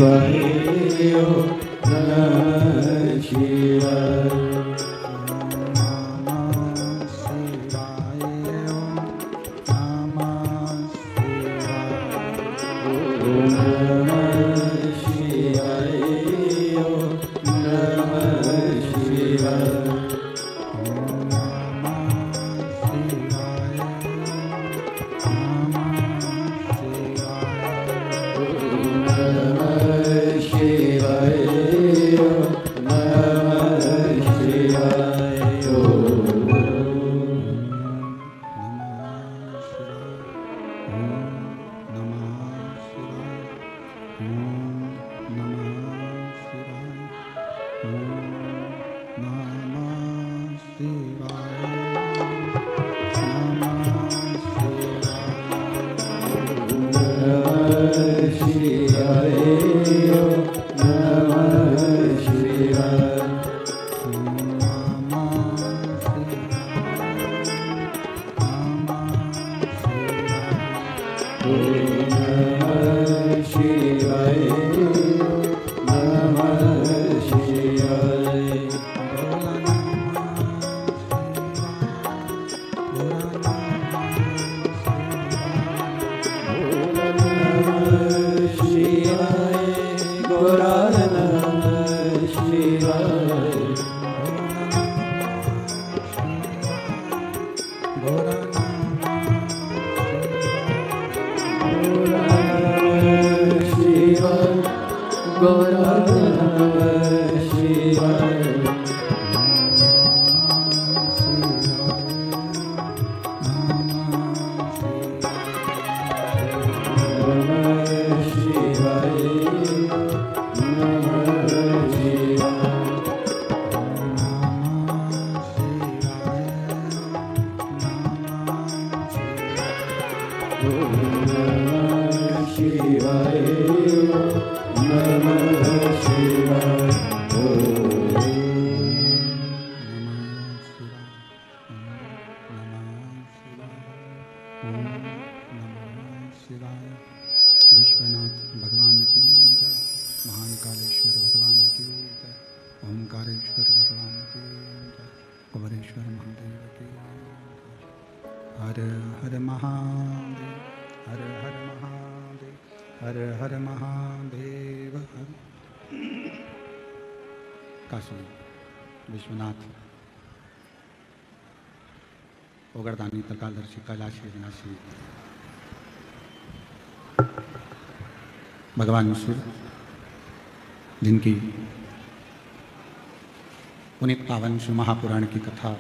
शिवाय ओम नमः शिवाय विश्वनाथ भगवान की जय, महान कालेश्वर भगवान की जय, ओंकारेश्वर भगवान की जय, कुबरेश्वर महादेव की जय। हर हर महादेव, हर हर महादेव, हर हर महादेव। हर काशी विश्वनाथ ओगरदानी तकालदर्शी कैलाशी विनाशी भगवान ईश्वर, जिनकी पुनीत पावन शिव महापुराण की कथा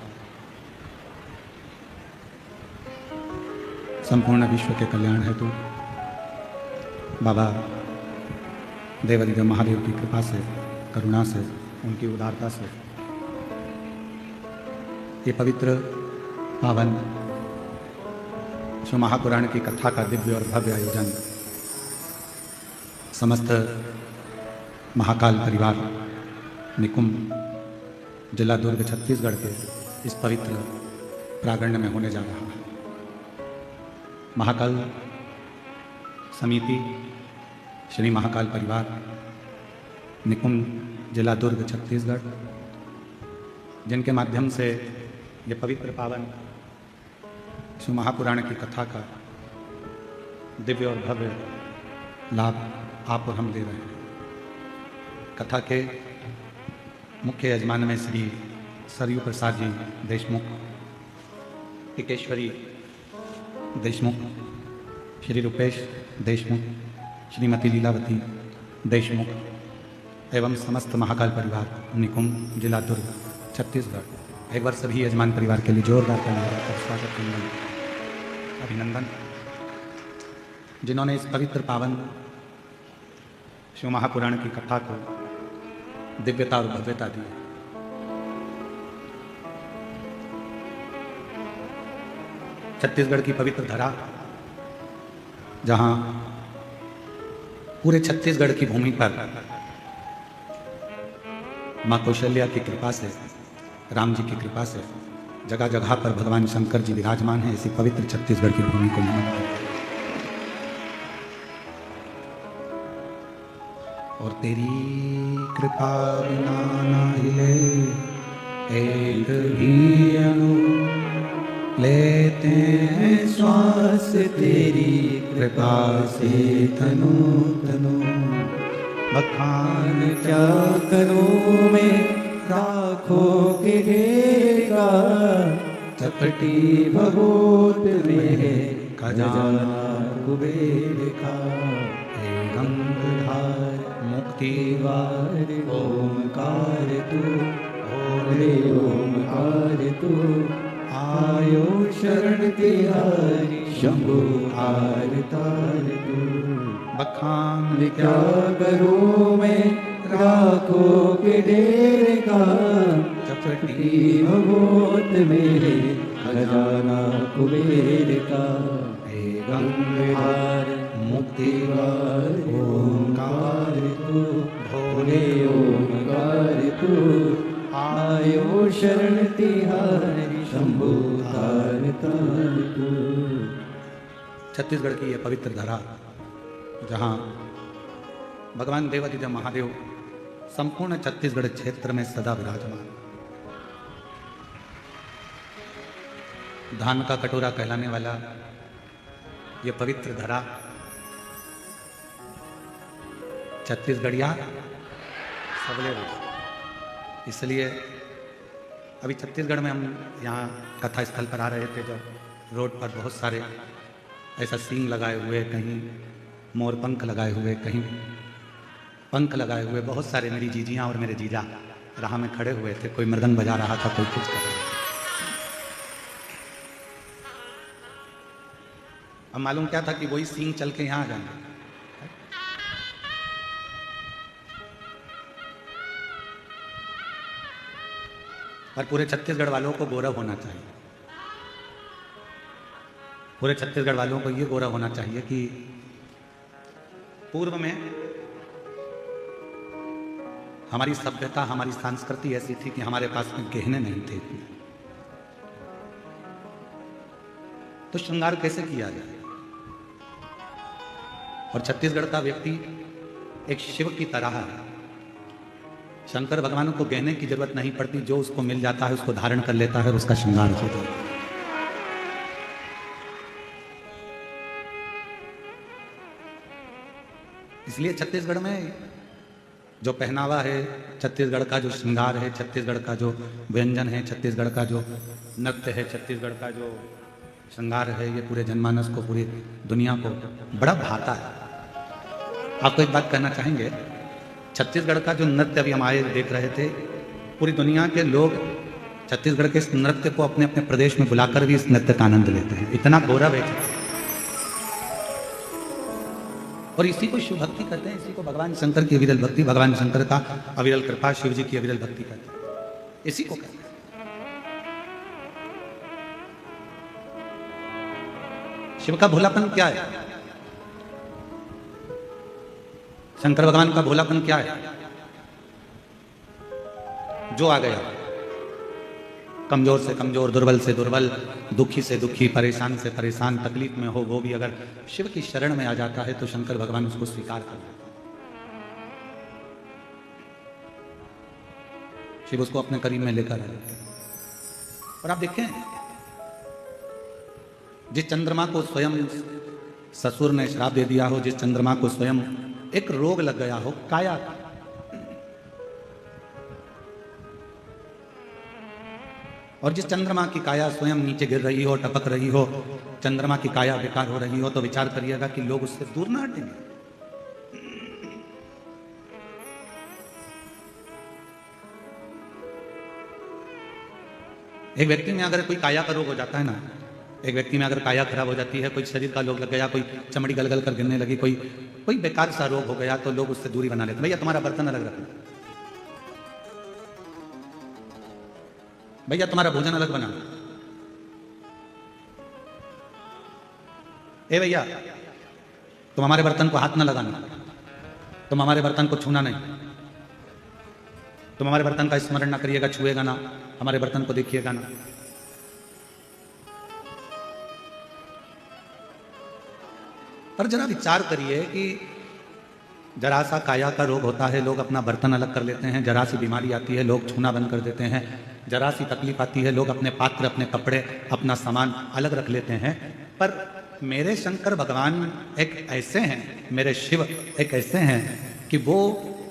संपूर्ण विश्व के कल्याण हेतु बाबा देवादिदेव महादेव की कृपा से, करुणा से, उनकी उदारता से ये पवित्र पावन शिव महापुराण की कथा का दिव्य और भव्य आयोजन समस्त महाकाल परिवार निकुंभ जिला दुर्ग छत्तीसगढ़ के इस पवित्र प्रांगण में होने जा रहा है। महाकाल समिति श्री महाकाल परिवार निकुंभ जिला दुर्ग छत्तीसगढ़, जिनके माध्यम से ये पवित्र पावन शिव महापुराण की कथा का दिव्य और भव्य लाभ आप और हम ले रहे हैं। कथा के मुख्य यजमान में श्री सरयू प्रसाद जी देशमुख, टिकेश्वरी देशमुख, श्री रुपेश देशमुख, श्रीमती लीलावती देशमुख एवं समस्त महाकाल परिवार निकुंभ जिला दुर्ग छत्तीसगढ़। एक बार सभी यजमान परिवार के लिए जोरदार स्वागत अभिनंदन, जिन्होंने इस पवित्र पावन शिव महापुराण की कथा को दिव्यता और भव्यता दी। छत्तीसगढ़ की पवित्र धरा, जहां पूरे छत्तीसगढ़ की भूमि पर मां कौशल्या की कृपा से, राम जी की कृपा से जगह जगह पर भगवान शंकर जी विराजमान हैं। इसी पवित्र छत्तीसगढ़ की भूमि को नमन करते हैं। और तेरी कृपा बिना ना हिले एक भी अणु, लेते हैं श्वास तेरी कृपा से तनु तनु। बखान क्या करूं मैं राखों के ढेर का, चपटी भगोत में खजाना कुबेर का। हे गंगाधार मुक्तिवार ओंकार तू, भोले ओंकार तू। आयो शरण तिहारी शंभु आरतार तू। बखान क्या करूं मैं राखों के ढेर का, चपटी भगोत मेरे खजाना कुबेर का। हे गंगाधार मुक्तिवार ओंकार तू, भोले ओंकार तू। आयो शरण तिहारी शंभु तार तू। छत्तीसगढ़ की यह पवित्र धरा, जहाँ भगवान देवादिदेव महादेव संपूर्ण छत्तीसगढ़ क्षेत्र में सदा विराजमान। धान का कटोरा कहलाने वाला यह पवित्र धरा छत्तीसगढ़िया सबले। इसलिए अभी छत्तीसगढ़ में हम यहाँ कथा स्थल पर आ रहे थे, जब रोड पर बहुत सारे ऐसा सींग लगाए हुए, कहीं मोर पंख लगाए हुए, कहीं पंख लगाए हुए, बहुत सारे मेरी जीजियाँ और मेरे जीजा राह में खड़े हुए थे। कोई मृदंग बजा रहा था, कोई कुछ कर रहा था। अब मालूम क्या था कि वही सींग चल के यहाँ आ जाएंगे। पर पूरे छत्तीसगढ़ वालों को गौरव होना चाहिए। पूरे छत्तीसगढ़ वालों को ये गौरव होना चाहिए कि पूर्व में हमारी सभ्यता, हमारी संस्कृति ऐसी थी कि हमारे पास में गहने नहीं थे। तो श्रृंगार कैसे किया जाए? और छत्तीसगढ़ का व्यक्ति एक शिव की तरह है। शंकर भगवान को गहने की जरूरत नहीं पड़ती, जो उसको मिल जाता है उसको धारण कर लेता है और उसका श्रृंगार होता है। इसलिए छत्तीसगढ़ में जो पहनावा है, छत्तीसगढ़ का जो श्रृंगार है, छत्तीसगढ़ का जो व्यंजन है, छत्तीसगढ़ का जो नृत्य है, छत्तीसगढ़ का जो श्रृंगार है, ये पूरे जनमानस को, पूरी दुनिया को बड़ा भाता है। आपको एक बात कहना चाहेंगे, छत्तीसगढ़ का जो नृत्य अभी हम आए देख रहे थे, पूरी दुनिया के लोग छत्तीसगढ़ के इस नृत्य को अपने अपने प्रदेश में बुलाकर भी इस नृत्य का आनंद लेते हैं। इतना गौरव है। और इसी को शिव भक्ति कहते हैं, इसी को भगवान शंकर की अविरल भक्ति, भगवान शंकर का अविरल कृपा, शिव जी की अविरल भक्ति कहते हैं। इसी को कहते हैं। शिव का भोलापन क्या है? शंकर भगवान का भोलापन क्या है? जो आ गया, कमजोर से कमजोर, दुर्बल से दुर्बल, दुखी से दुखी, परेशान से परेशान, तकलीफ में हो, वो भी अगर शिव की शरण में आ जाता है तो शंकर भगवान उसको स्वीकार कर लेते हैं। शिव उसको अपने करीब में लेकर आए। और आप देखें, जिस चंद्रमा को स्वयं ससुर ने श्राप दे दिया हो, जिस चंद्रमा को स्वयं एक रोग लग गया हो, काया, और जिस चंद्रमा की काया स्वयं नीचे गिर रही हो, टपक रही हो, चंद्रमा की काया बेकार हो रही हो, तो विचार करिएगा कि लोग उससे दूर ना हटेंगे। एक व्यक्ति में अगर कोई काया का रोग हो जाता है ना, एक व्यक्ति में अगर काया खराब हो जाती है, कोई शरीर का रोग लग गया, कोई चमड़ी गलगल कर गिरने लगी, कोई बेकार सा रोग हो गया, तो लोग उससे दूरी बना लेते। भैया तुम्हारा बर्तन अलग रखना, भैया तुम्हारा भोजन अलग बना, ए भैया तुम हमारे बर्तन को हाथ न लगाना, तुम हमारे बर्तन को छूना नहीं, तुम हमारे बर्तन का स्मरण ना करिएगा, छुएगा ना, हमारे बर्तन को देखिएगा ना। पर जरा विचार करिए कि जरा सा काया का रोग होता है, लोग अपना बर्तन अलग कर लेते हैं। जरा सी बीमारी आती है, लोग छूना बंद कर देते हैं। जरा सी तकलीफ आती है, लोग अपने पात्र, अपने कपड़े, अपना सामान अलग रख लेते हैं। पर मेरे शंकर भगवान एक ऐसे हैं, मेरे शिव एक ऐसे हैं कि वो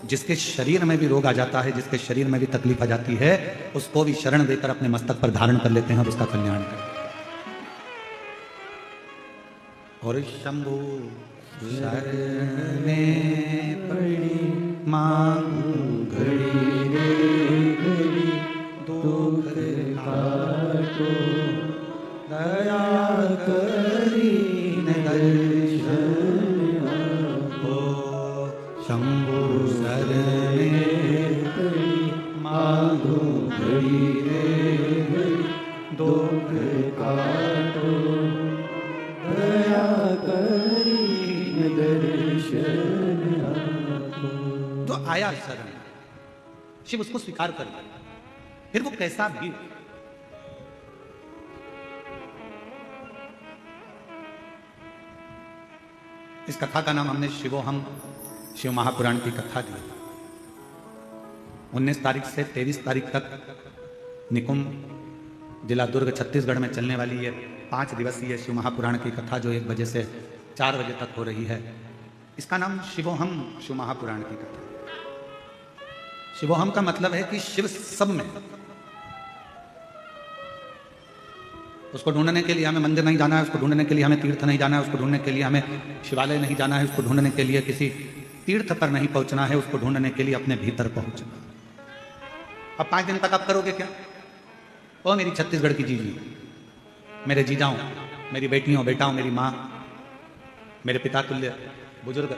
जिसके शरीर में भी रोग आ जाता है, जिसके शरीर में भी तकलीफ आ जाती है, उसको भी शरण देकर अपने मस्तक पर धारण कर लेते हैं और उसका कल्याण करते हैं। और शंभु शरण में पड़ी मांगू घड़ी रे घड़ी, दुख काटो दया करी दर्शन हो। शंभु शरण में पड़ी मांगू घड़ी रे घड़ी, दुख काटो दया करी दर्शन आपको। तो आया शरण, शिव उसको स्वीकार कर लिया, फिर वो कैसा भी। इस कथा का नाम हमने शिवोहम, शिव महापुराण की कथा दी। 19 तारीख से 23 तारीख तक निकुंभ जिला दुर्ग छत्तीसगढ़ में चलने वाली ये 5 दिवसीय शिव महापुराण की कथा, जो 1 बजे से 4 बजे तक हो रही है, इसका नाम शिवोहम, शिव महापुराण की कथा। शिवोहम का मतलब है कि शिव सब में। उसको ढूंढने के लिए हमें मंदिर नहीं जाना है, उसको ढूंढने के लिए हमें तीर्थ नहीं जाना है, उसको ढूंढने के लिए हमें शिवालय नहीं जाना है, उसको ढूंढने के लिए किसी तीर्थ पर नहीं पहुंचना है, उसको ढूंढने के लिए अपने भीतर पहुंचना। अब 5 दिन तक आप करोगे क्या? ओ मेरी छत्तीसगढ़ की जीजी, मेरे जीजाओं, मेरी बेटियों, बेटाओं, मेरी माँ, मेरे पिता तुल्य बुजुर्ग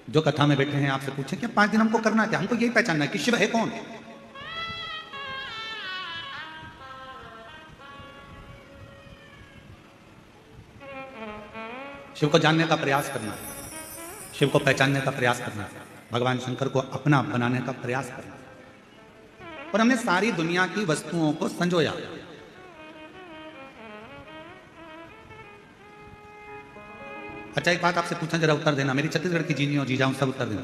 जो कथा में बैठे हैं, आपसे पूछें कि 5 दिन हमको करना क्या? हमको यही पहचानना है कि शिव है कौन। शिव को जानने का प्रयास करना, शिव को पहचानने का प्रयास करना, भगवान शंकर को अपना बनाने का प्रयास करना। और हमने सारी दुनिया की वस्तुओं को संजोया। अच्छा, एक बात आपसे पूछना, जरा उत्तर देना, मेरी छत्तीसगढ़ की जीनियों जीजाऊं सब उत्तर देना।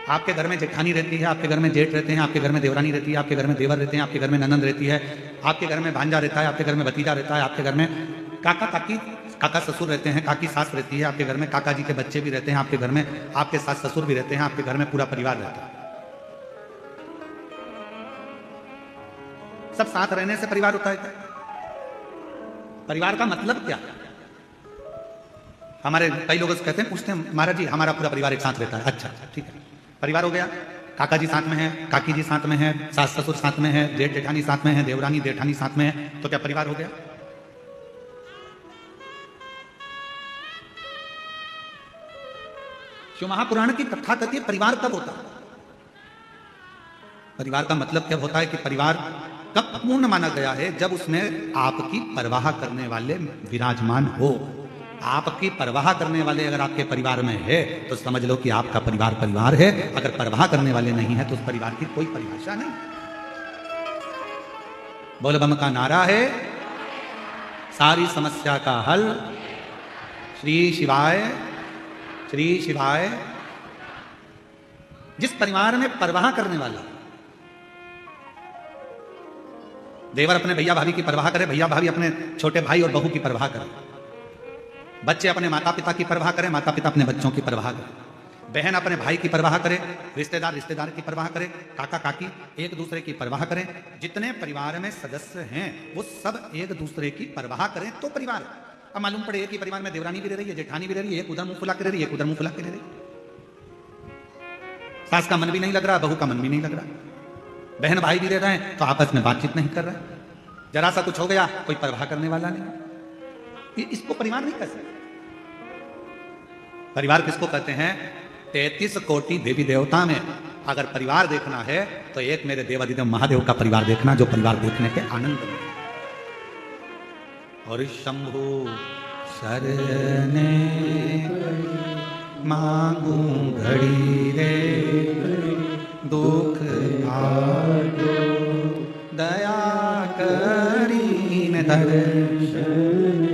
आपके घर में जेठानी रहती है, आपके घर में जेठ रहते हैं, आपके घर में देवरानी रहती है, आपके घर में देवर रहते हैं, आपके घर में ननंद रहती है, आपके घर में भांजा रहता है, आपके घर में भतीजा रहता है, आपके घर में काका काकी, काका ससुर रहते हैं, काकी सास रहती है, आपके घर में काका जी के बच्चे भी रहते हैं, आपके घर में आपके सास ससुर भी रहते हैं, आपके घर में पूरा परिवार रहता है। सब साथ रहने से परिवार होता है क्या? परिवार का मतलब क्या? हमारे कई लोग कहते हैं, पूछते हैं, महाराज जी हमारा पूरा परिवार एक साथ रहता है। अच्छा ठीक है, परिवार हो गया, काका जी साथ में है, काकी जी साथ में है, सास ससुर साथ में है, जेठ जेठानी साथ में है, देवरानी जेठानी साथ में है, तो क्या परिवार हो गया? शिव महापुराण की कथा कहती है परिवार कब होता है? परिवार का मतलब क्या होता है कि परिवार कब पूर्ण माना गया है? जब उसमें आपकी परवाह करने वाले विराजमान हो। आपकी परवाह करने वाले अगर आपके परिवार में है तो समझ लो कि आपका परिवार परिवार है। अगर परवाह करने वाले नहीं है तो उस परिवार की कोई परिभाषा नहीं। बोल बम का नारा है, सारी समस्या का हल श्री शिवाय, श्री शिवाय। जिस परिवार में परवाह करने वाला, देवर अपने भैया भाभी की परवाह करे, भैया भाभी अपने छोटे भाई और बहू की परवाह करे, बच्चे अपने माता पिता की परवाह करें, माता पिता अपने बच्चों की परवाह करें, बहन अपने भाई की परवाह करे, रिश्तेदार रिश्तेदार की परवाह करे, काका काकी एक दूसरे की परवाह करें। जितने परिवार में सदस्य हैं वो सब एक दूसरे की परवाह करें तो परिवार। अब मालूम पड़े एक ही परिवार में देवरानी भी रह रही है, जेठानी भी रह रही है, एक उधर मुंह फुला के रह रही है, एक उधर मुंह फुला के रह रही है, सास का मन भी नहीं लग रहा, बहू का मन भी नहीं लग रहा, बहन भाई भी रह रहे हैं तो आपस में बातचीत नहीं कर रहे, जरा सा कुछ हो गया कोई परवाह करने वाला नहीं। इसको परिवार नहीं कह सकते। परिवार किसको कहते हैं? 33 कोटि देवी देवता में अगर परिवार देखना है तो एक मेरे देवादिदेव महादेव का परिवार देखना, जो परिवार देखने के आनंद में। और शंभु शरणे मांगू घड़ी रे दुख आटो दया करी न दर्शन।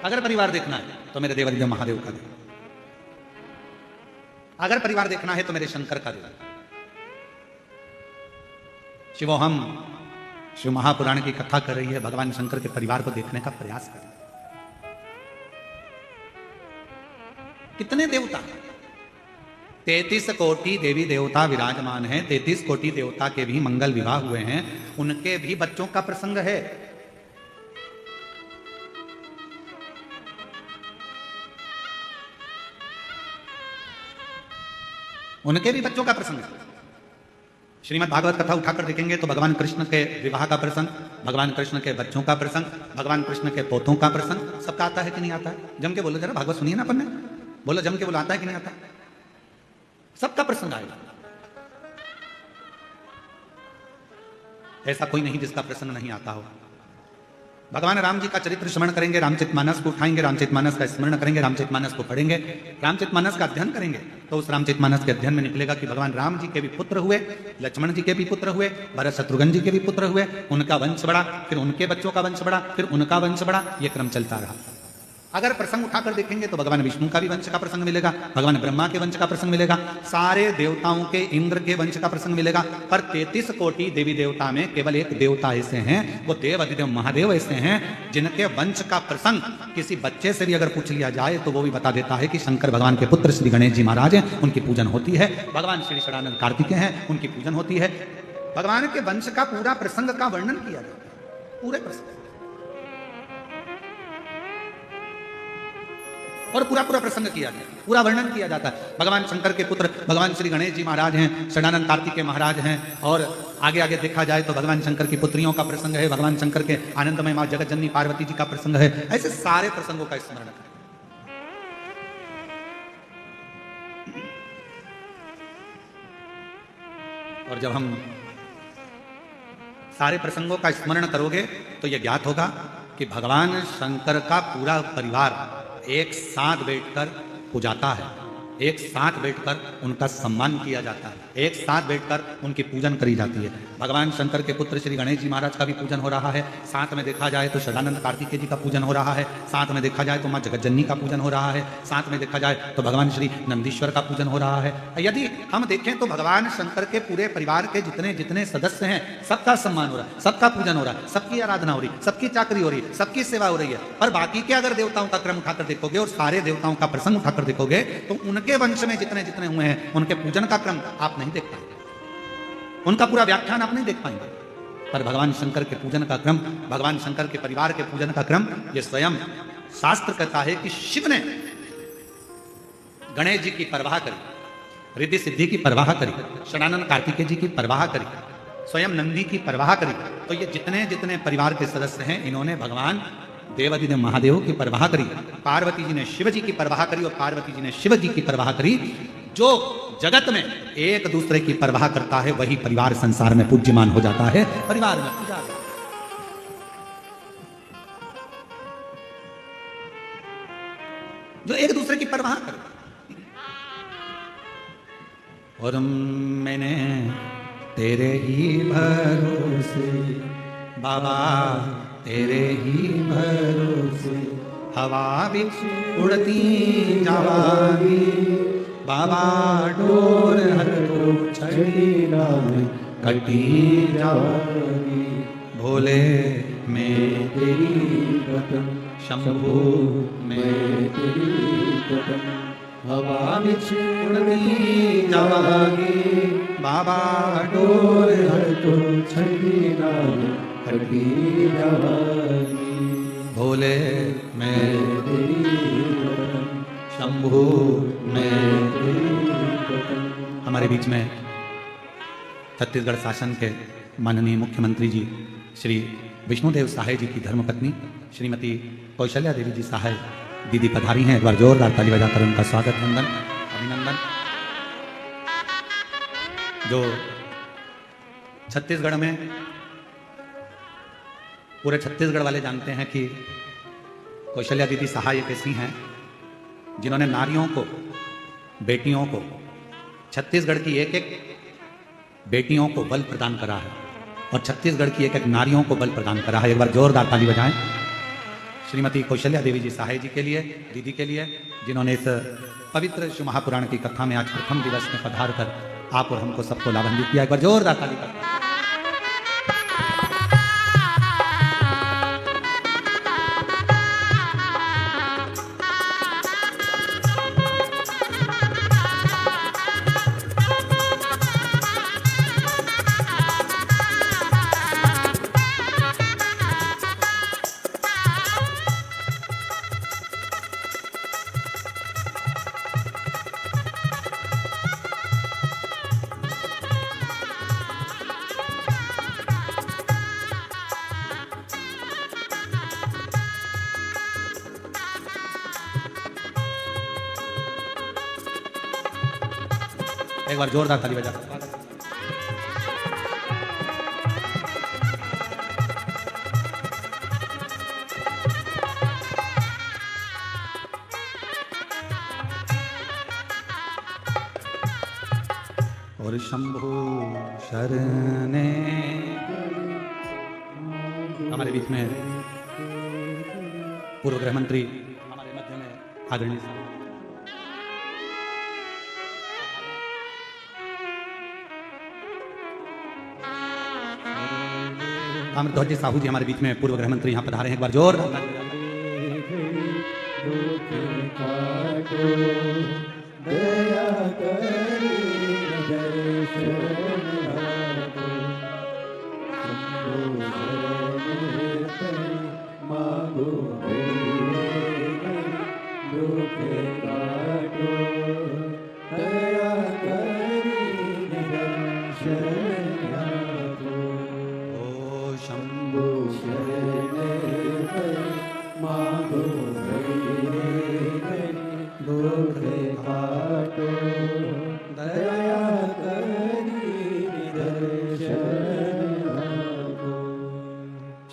अगर परिवार देखना है तो मेरे देवादिदेव महादेव का देव। अगर परिवार देखना है तो मेरे शंकर का देव। शिवोहम शिव महापुराण की कथा कर रही है, भगवान शंकर के परिवार को देखने का प्रयास कर रही है। कितने देवता, 33 कोटि देवी देवता विराजमान हैं। 33 कोटि देवता के भी मंगल विवाह हुए हैं, उनके भी बच्चों का प्रसंग है। उनके भी बच्चों का प्रसंग है। श्रीमद् भागवत कथा उठाकर देखेंगे तो भगवान कृष्ण के विवाह का प्रसंग, भगवान कृष्ण के बच्चों का प्रसंग, भगवान कृष्ण के पोतों का प्रसंग, सबका आता है कि नहीं आता है? जम के बोलो जरा, भागवत सुनिए ना अपन ने, बोलो जम के बोलो, आता है कि नहीं आता? सबका प्रसंग आएगा। ऐसा कोई नहीं जिसका प्रसंग नहीं आता हो। भगवान राम जी का चरित्र स्मरण करेंगे, रामचरितमानस को उठाएंगे, रामचरितमानस का स्मरण करेंगे, रामचरितमानस को पढ़ेंगे, रामचरितमानस का अध्ययन करेंगे, तो उस रामचरितमानस के अध्ययन में निकलेगा कि भगवान राम जी के भी पुत्र हुए, लक्ष्मण जी के भी पुत्र हुए, भरत शत्रुघ्न जी के भी पुत्र हुए, उनका वंश बढ़ा, फिर उनके बच्चों का वंश बढ़ा, फिर उनका वंश बढ़ा, यह क्रम चलता रहा। अगर प्रसंग उठाकर देखेंगे तो भगवान विष्णु का भी वंश का प्रसंग मिलेगा, भगवान ब्रह्मा के वंश का प्रसंग मिलेगा, सारे देवताओं के, इंद्र के वंश का प्रसंग मिलेगा। पर 33 कोटि देवी देवता में केवल एक देवता ऐसे हैं, वो देव अधिदेव महादेव ऐसे हैं जिनके वंश का प्रसंग किसी बच्चे से भी अगर पूछ लिया जाए तो वो भी बता देता है कि शंकर भगवान के पुत्र श्री गणेश जी महाराज हैं, उनकी पूजन होती है। भगवान श्री षडानंद कार्तिकेय हैं, उनकी पूजन होती है। भगवान के वंश का पूरा प्रसंग का वर्णन किया जाता है, पूरे प्रसंग और पूरा प्रसंग किया जाता है, पूरा वर्णन किया जाता है। भगवान शंकर के पुत्र भगवान श्री गणेश जी महाराज हैं, षडानंद कार्तिकेय महाराज हैं, और आगे आगे देखा जाए तो भगवान शंकर की पुत्रियों का प्रसंग है, भगवान शंकर के आनंदमय मां जगत जननी पार्वती जी का प्रसंग है। ऐसे सारे प्रसंगों का स्मरण करें। और जब हम सारे प्रसंगों का स्मरण करोगे तो यह ज्ञात होगा कि भगवान शंकर का पूरा परिवार एक साथ बैठकर पूजाता है, एक साथ बैठकर उनका सम्मान किया जाता है, एक साथ बैठकर उनकी पूजन करी जाती है। भगवान शंकर के पुत्र श्री गणेश जी महाराज का भी पूजन हो रहा है, साथ में देखा जाए तो षडानंद कार्तिकेय जी का पूजन हो रहा है, साथ में देखा जाए तो मां जगतजननी का पूजन हो रहा है, साथ में देखा जाए तो भगवान श्री नंदीश्वर का पूजन हो रहा है। यदि हम देखें तो भगवान शंकर के पूरे परिवार के जितने जितने सदस्य हैं सबका सम्मान हो रहा है, सबका पूजन हो रहा है, सबकी आराधना हो रही है, सबकी चाकरी हो रही है, सबकी सेवा हो रही है। और बाकी के अगर देवताओं का क्रम उठाकर देखोगे और सारे देवताओं का प्रसंग उठाकर देखोगे तो उनके वंश में जितने जितने हुए हैं उनके पूजन का क्रम आप नहीं देख पाएंगे, उनका पूरा व्याख्यान आप नहीं देख पाएंगे। पर भगवान शंकर के पूजन का क्रम, भगवान शंकर के परिवार के पूजन का क्रम, ये स्वयं शास्त्र कहता है कि शिव ने गणेश जी की परवाह करी, रिद्धि सिद्धि की परवाह करी, षडानंद कार्तिकेय जी की परवाह करी, स्वयं नंदी की परवाह करी। तो ये जितने जितने परिवार के सदस्य हैं इन्होंने भगवान देवादिदेव महादेव की परवाह करी, पार्वती जी ने शिव जी की परवाह करी और पार्वती जी ने शिव जी की परवाह करी। जो जगत में एक दूसरे की परवाह करता है वही परिवार संसार में पूज्यमान हो जाता है। परिवार में पूजा, जो एक दूसरे की परवाह करे। और मैंने तेरे ही भरोसे बाबा, तेरे ही भरोसे हवा बिच उड़ती जावागी, बाबा डोर हर को छड़ी में कटी जावागी। भोले मैं तेरी बटन, शंभू मैं तेरी बटन, हवा बिच उड़ती जावागी, बाबा डोर हर को छड़ी में कटी जावागी। भोले मैं तेरी बटन, शंभू मैं तेरी बटन। हमारे बीच में छत्तीसगढ़ शासन के माननीय मुख्यमंत्री जी श्री विष्णुदेव साहे जी की धर्मपत्नी श्रीमती कौशल्या देवी जी साहे दीदी पधारी हैं। एक बार जोरदार ताली बजाकर उनका स्वागत, वंदन, अभिनंदन। जो छत्तीसगढ़ में, पूरे छत्तीसगढ़ वाले जानते हैं कि कौशल्या दीदी साहा एक ऐसी हैं जिन्होंने नारियों को, बेटियों को, छत्तीसगढ़ की एक एक बेटियों को बल प्रदान करा है और छत्तीसगढ़ की एक एक नारियों को बल प्रदान करा है। एक बार जोरदार ताली बजाएं। श्रीमती कौशल्या देवी जी सहाय जी के लिए, दीदी के लिए, जिन्होंने इस पवित्र शिव महापुराण की कथा में आज प्रथम दिवस में पधार कर आप और हमको सबको लाभान्वित किया। एक बार जोरदार ताली करते हैं। एक बार जोरदार ताली बजा। और शंभु शरणे हमारे बीच में पूर्व गृह मंत्री हमारे मध्य में आदरणीय ताम्रध्वज जी साहू जी हमारे बीच में पूर्व गृह मंत्री यहाँ पधारे हैं। एक बार जोर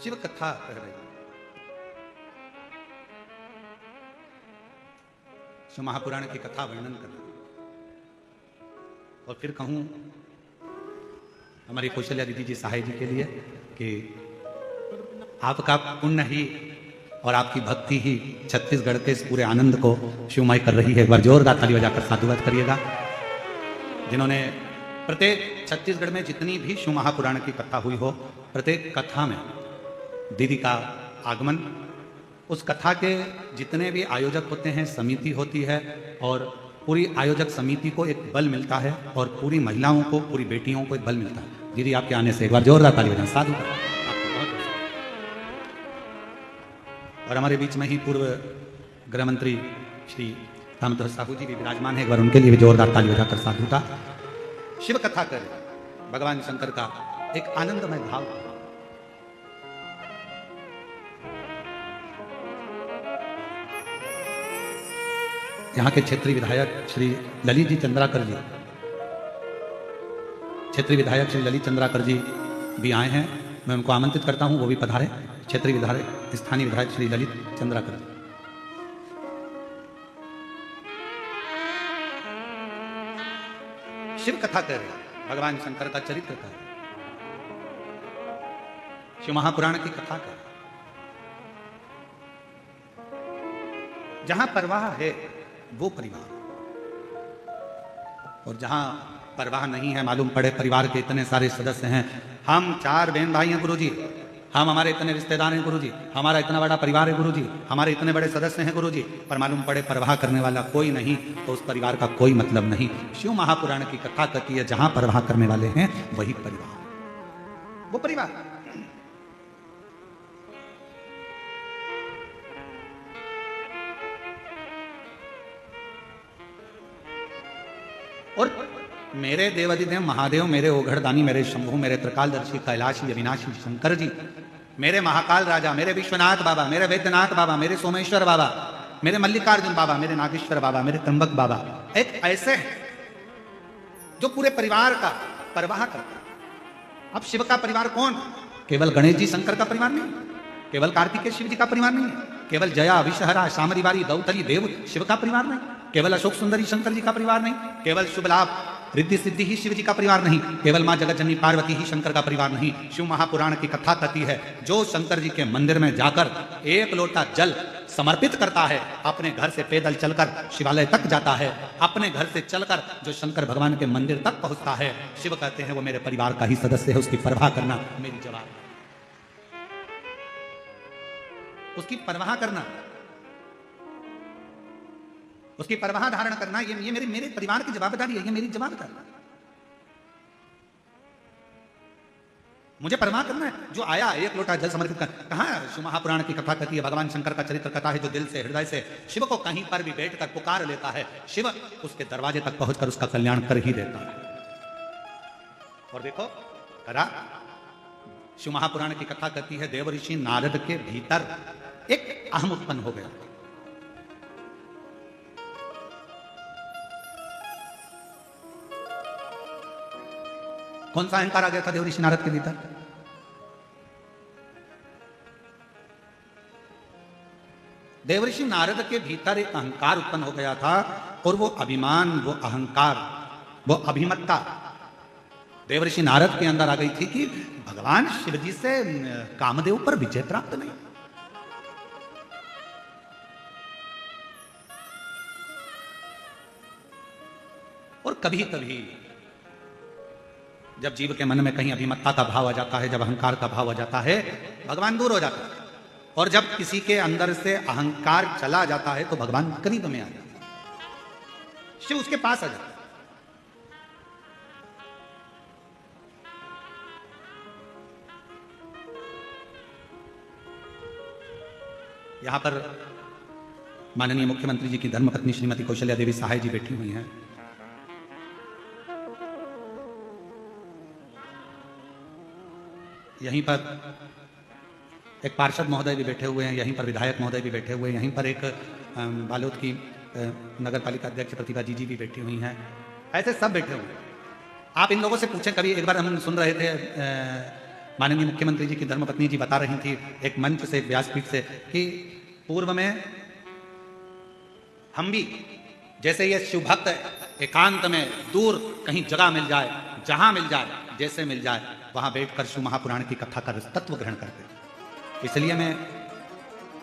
शिव कथा कह रही। शिव महापुराण की कथा वर्णन कर रही। और फिर कहूं हमारी कौशल्या दीदी जी सहाय जी के लिए कि आपका पुण्य ही और आपकी भक्ति ही छत्तीसगढ़ के इस पूरे आनंद को शिवमय कर रही है। एक बार जोरदार ताली बजाकर साधुवाद करिएगा। जिन्होंने प्रत्येक छत्तीसगढ़ में जितनी भी शिव महापुराण की कथा हुई हो, प्रत्येक कथा में दीदी का आगमन, उस कथा के जितने भी आयोजक होते हैं, समिति होती है और पूरी आयोजक समिति को एक बल मिलता है और पूरी महिलाओं को, पूरी बेटियों को एक बल मिलता है। दीदी आपके आने से एक बार जोरदार ताली बजाएं। साधु। और हमारे बीच में ही पूर्व गृह मंत्री श्री ताम्रध्वज साहू जी भी विराजमान है। एक बार उनके लिए भी जोरदार ताली बजाकर साधुता। शिव कथा कर भगवान शंकर का एक आनंदमय भाव। यहाँ के क्षेत्रीय विधायक श्री ललित जी चंद्राकर जी, क्षेत्रीय विधायक श्री ललित चंद्राकर जी भी आए हैं। मैं उनको आमंत्रित करता हूं, वो भी पधारे। क्षेत्रीय विधायक, स्थानीय विधायक श्री ललित चंद्राकर जी। शिव कथा कर रहे, भगवान शंकर का चरित्र कर, शिव महापुराण की कथा कर। जहां परवाह है वो परिवार, और जहां परवाह नहीं है, मालूम पड़े परिवार के इतने सारे सदस्य हैं, हम 4 बहन भाई हैं गुरुजी, हम हमारे इतने रिश्तेदार हैं गुरुजी, हमारा इतना बड़ा परिवार है गुरुजी, हमारे इतने बड़े सदस्य हैं गुरुजी, पर मालूम पड़े परवाह करने वाला कोई नहीं, तो उस परिवार का कोई मतलब नहीं। शिव महापुराण की कथा कहती है जहां परवाह करने वाले हैं वही परिवार, वो परिवार। और मेरे देवाधिदेव महादेव, मेरे ओघड़दानी, मेरे शंभु, मेरे त्रिकालदर्शी कैलाशी अविनाशी शंकर जी, मेरे महाकाल राजा, मेरे विश्वनाथ बाबा, मेरे वैद्यनाथ बाबा, मेरे सोमेश्वर बाबा, मेरे मल्लिकार्जुन बाबा, मेरे नागेश्वर बाबा, मेरे त्र्यंबक बाबा, एक ऐसे हैं जो पूरे परिवार का परवाह करता है। अब शिव का परिवार कौन? केवल गणेश जी शंकर का परिवार नहीं, केवल कार्तिकेय शिव जी का परिवार नहीं, केवल जया विषहरा शामरीवारी दौतली देव शिव का परिवार नहीं, केवल अशोक सुंदरी शंकर जी का परिवार नहीं, केवल शुभ लाभ रिद्धि सिद्धि ही शिव जी का परिवार नहीं, केवल मां जगत जननी पार्वती ही शंकर का परिवार नहीं। शिव महापुराण की कथा कहती है, जो शंकर जी के मंदिर में जाकर एक लोटा जल समर्पित करता है, अपने घर से पैदल चलकर शिवालय तक जाता है, अपने घर से चलकर जो शंकर भगवान के मंदिर तक पहुंचता है, शिव कहते हैं वो मेरे परिवार का ही सदस्य है, उसकी परवाह करना मेरी जवाब, उसकी परवाह करना, उसकी परवाह धारण करना, ये मेरे परिवार की जवाबदारी है, ये मेरी जवाबदारी। मुझे परवाह करना है। जो आया एक लोटा जल समर्पित कर, कहा शिव महापुराण की कथा कहती है, भगवान शंकर का चरित्र कथा है, जो दिल से हृदय से शिव को कहीं पर भी बैठकर पुकार लेता है, शिव उसके दरवाजे तक पहुंचकर उसका कल्याण कर ही देता है। और देखो करा, शिव महापुराण की कथा कहती है, देव ऋषि नारद के भीतर एक अहम उत्पन्न हो गया। कौन सा अहंकार आ गया था देव ऋषि नारद के भीतर? देव ऋषि नारद के भीतर एक अहंकार उत्पन्न हो गया था, और वो अभिमान, वो अहंकार, वो अभिमत्ता देव ऋषि नारद के अंदर आ गई थी कि भगवान शिव जी से कामदेव पर विजय प्राप्त नहीं। और कभी कभी जब जीव के मन में कहीं अभिमत्ता का भाव आ जाता है, जब अहंकार का भाव आ जाता है, भगवान दूर हो जाता है। और जब किसी के अंदर से अहंकार चला जाता है तो भगवान करीब में आ जाता है, शिव उसके पास आ जाता है। यहां पर माननीय मुख्यमंत्री जी की धर्मपत्नी श्रीमती कौशल्या देवी सहाय जी बैठी हुई हैं। यहीं पर एक पार्षद महोदय भी बैठे हुए हैं, यहीं पर विधायक महोदय भी बैठे हुए हैं, यहीं पर एक बालोद की नगर पालिका अध्यक्ष प्रतिभा जी भी बैठी हुई हैं। ऐसे सब बैठे हुए हैं। आप इन लोगों से पूछें, कभी एक बार हम सुन रहे थे, माननीय मुख्यमंत्री जी की धर्मपत्नी जी बता रही थी एक मंच से, एक व्यासपीठ से, कि पूर्व में हम भी जैसे ये शिव भक्त एकांत में दूर कहीं जगह मिल जाए, जहां मिल जाए, जैसे मिल जाए, वहां बैठकर शिव महापुराण की कथा का तत्व ग्रहण करते। इसलिए मैं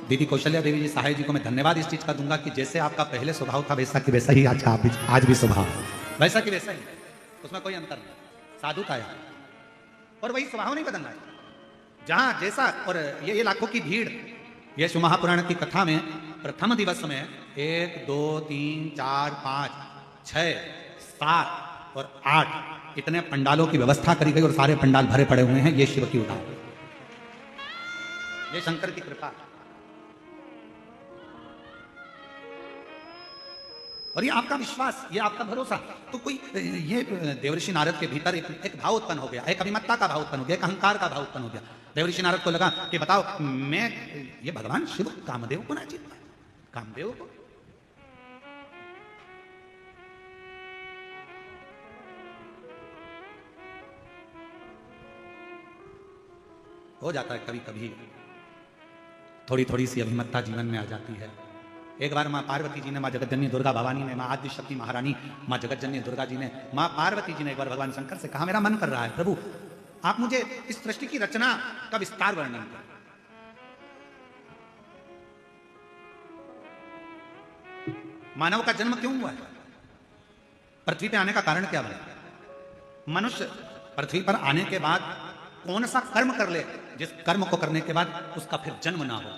दीदी कौशल्या देवी जी सहाय जी को मैं धन्यवाद इस चीज का दूंगा कि जैसे आपका पहले स्वभाव था वैसा कि वैसा ही आज भी स्वभाव है, वैसा कि वैसा ही, उसमें कोई अंतर नहीं। साधु था यार, और वही स्वभाव नहीं बदलना है। जहां जैसा, और ये लाखों की भीड़, ये शिव महापुराण की कथा में प्रथम दिवस में 1 2 3 4 5 6 7 और 8 इतने पंडालों की व्यवस्था करी गई, और सारे पंडाल भरे पड़े हुए हैं। ये शिव की उदाहरण, ये शंकर की कृपा, और ये आपका विश्वास, ये आपका भरोसा। तो कोई ये देवर्षि नारद के भीतर एक भाव उत्पन्न हो गया, एक अभिमत्ता का भाव उत्पन्न हो गया, एक अहंकार का भाव उत्पन्न हो गया। देवर्षि नारद को लगा कि बताओ, मैं ये भगवान शिव कामदेव को ना जीत पाए, कामदेव को। हो जाता है कभी कभी, थोड़ी थोड़ी सी अभिमत्ता जीवन में आ जाती है। एक बार माँ पार्वती जी ने, माँ जगतजननी दुर्गा भवानी ने, माँ आदि शक्ति महारानी माँ जगतजननी दुर्गा जी ने, माँ पार्वती जी ने एक बार भगवान शंकर से कहा, मेरा मन कर रहा है प्रभु, आप मुझे इस सृष्टि की रचना का विस्तार वर्णन करें। मानव का जन्म क्यों हुआ है? पृथ्वी पे आने का कारण क्या बना? मनुष्य पृथ्वी पर आने के बाद कौन सा कर्म कर ले, जिस कर्म को करने के बाद उसका फिर जन्म ना हो,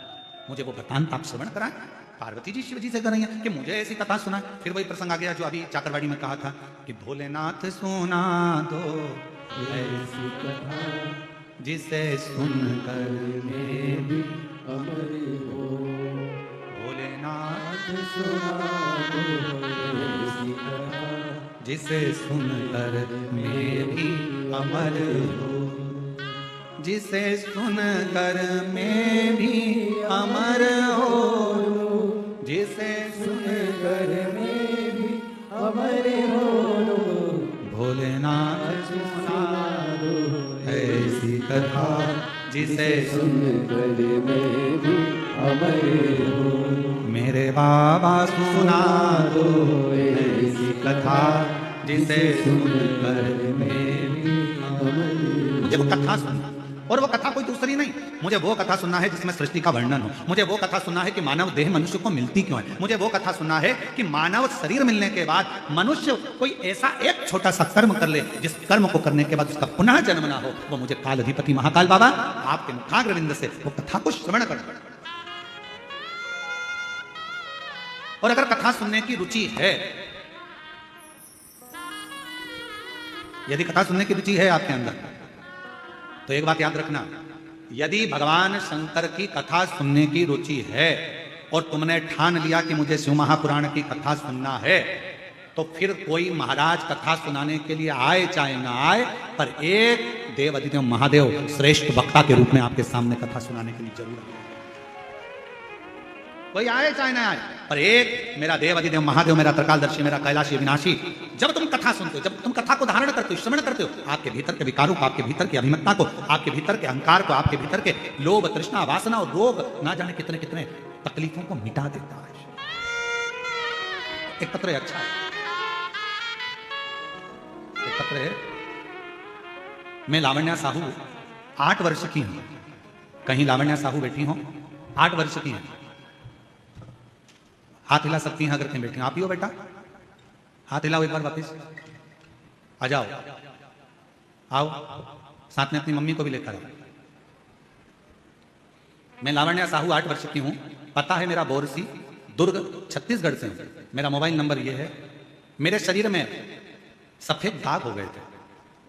मुझे वो वृत्तांत आप श्रवण कराएं। पार्वती जी शिव जी से कर रही हैं कि मुझे ऐसी कथा सुना। फिर वही प्रसंग आ गया जो अभी चाकरवाड़ी में कहा था कि भोलेनाथ सुना दो ऐसी कथा जिसे सुनकर मैं भी अमर हो। भोलेनाथ सुना दो ऐसी कथा जिसे सुनकर मैं भी अमर हो, जिसे सुनकर मैं भी अमर हो, जिसे सुनकर मैं भी अमर हो। भोलेनाथ सुना दो ऐसी कथा जिसे सुनकर मैं भी अमर हो। मेरे बाबा सुना दो ऐसी कथा जिसे सुनकर मेरी मुझे वो कथा सुनना, और वो कथा कोई दूसरी नहीं, मुझे वो कथा सुनना है जिसमें सृष्टि का वर्णन हो। मुझे वो कथा सुनना है कि मानव देह मनुष्य को मिलती क्यों है। मुझे वो कथा सुनना है कि मानव शरीर मिलने के बाद मनुष्य कोई ऐसा एक छोटा सा कर्म कर ले जिस कर्म को करने के बाद उसका पुनः जन्म ना हो। वो मुझे काल अधिपति महाकाल बाबा आपके मुखाग्रविंद से वो कथा को श्रवण कर। और अगर कथा सुनने की रुचि है, यदि कथा सुनने की रुचि है आपके अंदर, तो एक बात याद रखना, यदि भगवान शंकर की कथा सुनने की रुचि है और तुमने ठान लिया कि मुझे शिव महापुराण की कथा सुनना है, तो फिर कोई महाराज कथा सुनाने के लिए आए चाहे ना आए, पर एक देव अधिदेव महादेव श्रेष्ठ वक्ता के रूप में आपके सामने कथा सुनाने के लिए जरूर आए। कोई आए चाहे ना आए, पर एक मेरा देव अधिदेव महादेव, मेरा त्रिकालदर्शी, मेरा कैलाशी अविनाशी, जब तुम कथा सुनते हो, जब तुम कथा को धारण करते हो, श्रवण करते हो, आपके भीतर के विकारों को, आपके भीतर की अभिमत्ता को, आपके भीतर के अहंकार को, आपके भीतर के लोभ, तृष्णा, वासना और रोग, ना जाने कितने कितने तकलीफों को मिटा देता है। एक पत्र है, अच्छा है, एक पत्र है। मैं लावण्या साहू 8 वर्ष की हूं। कहीं लावण्या साहू बैठी हो, 8 वर्ष की है। हाथ हिला सकती हैं अगर कहीं बैठी। आप ही हो बेटा, हाथ हिलाओ एक बार वापिस, आ जाओ, आओ, साथ में अपनी मम्मी को भी लेकर आओ। मैं लावण्या साहू 8 वर्ष की हूं। पता है मेरा बोरसी, दुर्ग, छत्तीसगढ़ से हूं। मेरा मोबाइल नंबर यह है। मेरे शरीर में सफेद दाग हो गए थे,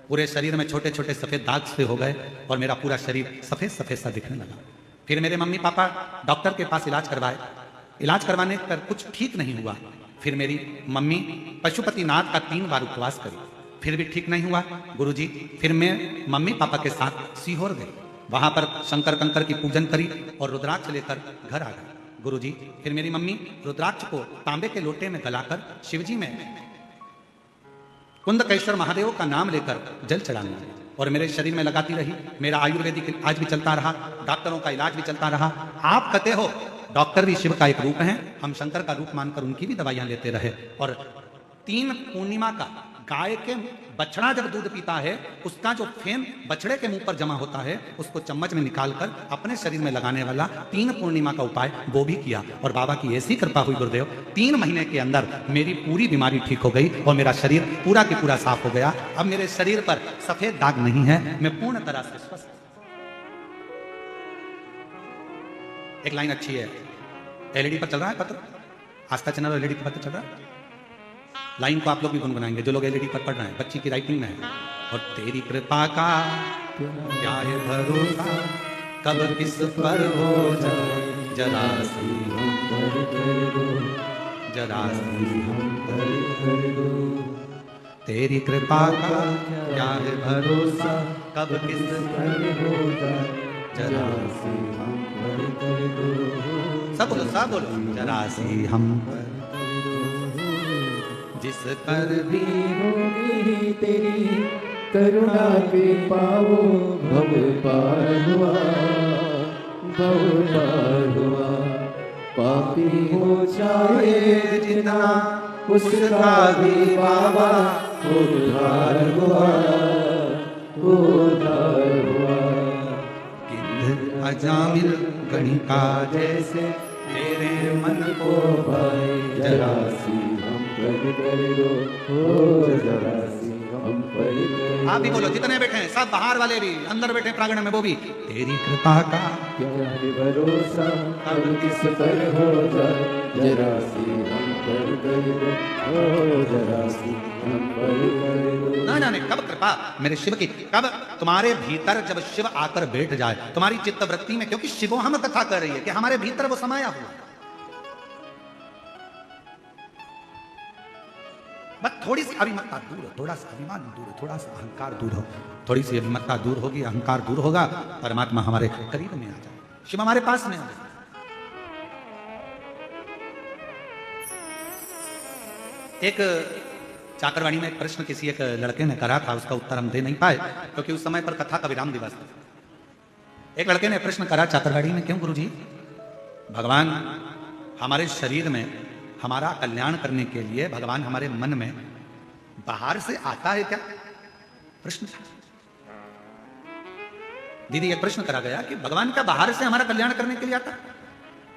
पूरे शरीर में छोटे छोटे सफेद दाग से हो गए और मेरा पूरा शरीर सफेद सफेद सा दिखने लगा। फिर मेरे मम्मी पापा डॉक्टर के पास इलाज करवाए। इलाज करवाने पर कुछ ठीक नहीं हुआ। फिर मेरी मम्मी पशुपतिनाथ का 3 बार उपवास करी, फिर भी ठीक नहीं हुआ गुरुजी। फिर मैं मम्मी पापा के साथ सीहोर गई, वहां पर शंकर कंकर की पूजन करी और रुद्राक्ष लेकर घर आ गई गुरुजी। फिर मेरी मम्मी रुद्राक्ष को तांबे के लोटे में गलाकर शिवजी में कुंदकेश्वर महादेव का नाम लेकर जल चढ़ाने लगी और मेरे शरीर में लगाती रही। मेरा आयुर्वेदिक इलाज भी चलता रहा, डॉक्टरों का इलाज भी चलता रहा। आप कहते हो डॉक्टर भी शिव का एक रूप है, हम शंकर का रूप मानकर उनकी भी दवाइयां लेते रहे। और 3 पूर्णिमा का गाय के बछड़ा जब दूध पीता है, उसका जो फेम बछड़े के मुंह पर जमा होता है, उसको चम्मच में निकालकर अपने शरीर में लगाने वाला 3 पूर्णिमा का उपाय वो भी किया। और बाबा की ऐसी कृपा हुई गुरुदेव, 3 महीने के अंदर मेरी पूरी बीमारी ठीक हो गई और मेरा शरीर पूरा की पूरा साफ हो गया। अब मेरे शरीर पर सफेद दाग नहीं है, मैं पूर्ण तरह से स्वस्थ। एक लाइन अच्छी है, एलईडी पर चल रहा है पत्र, आस्था चैनल एलईडी पर पत्र चल रहा है। लाइन को आप लोग भी गुनगुनाएंगे जो लोग एलईडी पर पढ़ रहे हैं, बच्ची की राइटिंग में है। और तेरी कृपा का क्या है भरोसा, कब किस पर हो जाए जरा सी हम पर कर दो, जरा सी हम पर कर दो। तेरी कृपा का क्या है भरोसा, कब किस पर हो जाए जरा सी हम पर कर दो। सब बोलो, सब बोलो, जरा सी हम पर जिस पर भी होगी तेरी करुणा के पाओ, भव पार हुआ, भव पार हुआ। पापी हो चाहे जितना उसका भी बाबा उद्धार हुआ, उद्धार हुआ। गिद्ध अजामिल गणिका जैसे तेरे मन को भाई, जरा सी हम कर दो, हो जरा सी हम पर कर। आप भी बोलो, जितने बैठे हैं सब, बाहर वाले भी, अंदर बैठे प्रांगण में वो भी। तेरी कृपा का क्या है भरोसा, अब किस पर हो जाए जरा सी हम पर कर दो, हो जरा सी हम पर कर दो। ना जाने कब कृपा मेरे शिव की, कब तुम्हारे भीतर जब शिव आकर बैठ जाए तुम्हारी चित्त वृत्ति में, क्योंकि शिवो हम कथा कर रही है कि हमारे भीतर वो समाया हुआ। बस थोड़ी सी अभिमत्ता दूर हो, थोड़ा सा अभिमान दूर हो, थोड़ा सा अहंकार दूर हो, थोड़ी सी अभिमत्ता दूर होगी, अहंकार दूर होगा, परमात्मा हमारे करीब में आ जाए, शिव हमारे पास में आ जाए। एक चाकरवाणी में एक प्रश्न किसी एक लड़के ने करा था, उसका उत्तर हम दे नहीं पाए क्योंकि उस समय पर कथा का विराम दिवस था। एक लड़के ने प्रश्न करा चाकरवाणी में, क्यों गुरुजी भगवान हमारे शरीर में हमारा कल्याण करने के लिए, भगवान हमारे मन में बाहर से आता है क्या? प्रश्न था। दीदी एक प्रश्न करा गया कि भगवान का बाहर से हमारा कल्याण करने के लिए आता?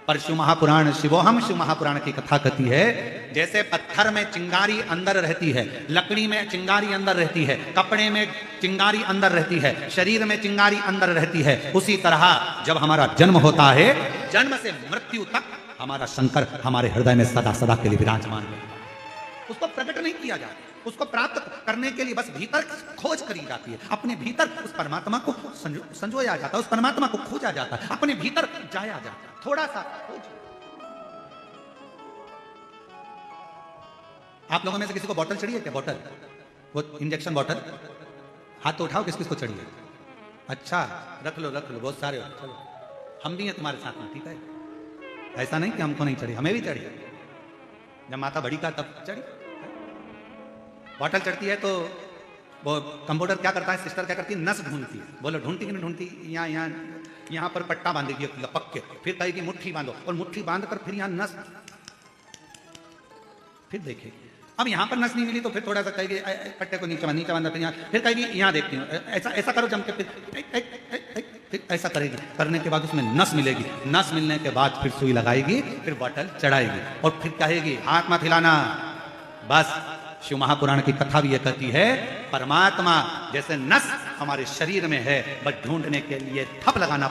पर शिव महापुराण, शिवोहम शिव महापुराण की कथा कहती है, जैसे पत्थर में चिंगारी अंदर रहती है, लकड़ी में चिंगारी अंदर रहती है, कपड़े में चिंगारी अंदर रहती है, शरीर में चिंगारी अंदर रहती है, उसी तरह जब हमारा जन्म होता है, जन्म से मृत्यु तक हमारा शंकर हमारे हृदय में सदा सदा के लिए विराजमान है। उसको प्रकट नहीं किया जाता, उसको प्राप्त करने के लिए बस भीतर खोज करी जाती है, अपने भीतर उस परमात्मा को संजोया जाता है, उस परमात्मा को खोजा जाता है, अपने भीतर जाया जाता है, थोड़ा सा खोज। आप लोगों में से किसी को बॉटल चढ़ी है क्या? बॉटल, वो इंजेक्शन बॉटल, हाथ तो उठाओ, किस किस को चढ़ी है? अच्छा, रख लो बहुत सारे हो, चलो हम भी हैं तुम्हारे साथ में, ठीक है? ऐसा नहीं कि हमको नहीं चढ़ी, हमें भी चढ़ी। जब माता बड़ी का तब चढ़ी। बॉटल चढ़ती है तो वो कंप्यूटर क्या करता है, सिस्टर क्या करती है, नस ढूंढती है। बोलो ढूंढती कि नहीं ढूंढती? यहाँ पर पट्टा बांधेगी लपक के, फिर कहेगी मुट्ठी बांधो, और मुट्ठी बांध कर फिर यहाँ नस, फिर देखेगी। अब यहाँ पर नस नहीं मिली तो फिर थोड़ा सा कहेगी पट्टे को नीचे बांधा, फिर कहेगी यहाँ देखती हूँ, ऐसा करो जम के, फिर ऐसा करेगी। करने के बाद उसमें नस मिलेगी, नस मिलने के बाद फिर सुई लगाएगी, फिर बॉटल चढ़ाएगी, और फिर कहेगी हाथ मत हिलाना। बस शिव महापुराण की कथा भी ये कहती है, परमात्मा जैसे नस हमारे शरीर में है, बस ढूंढने के लिए थप लगाना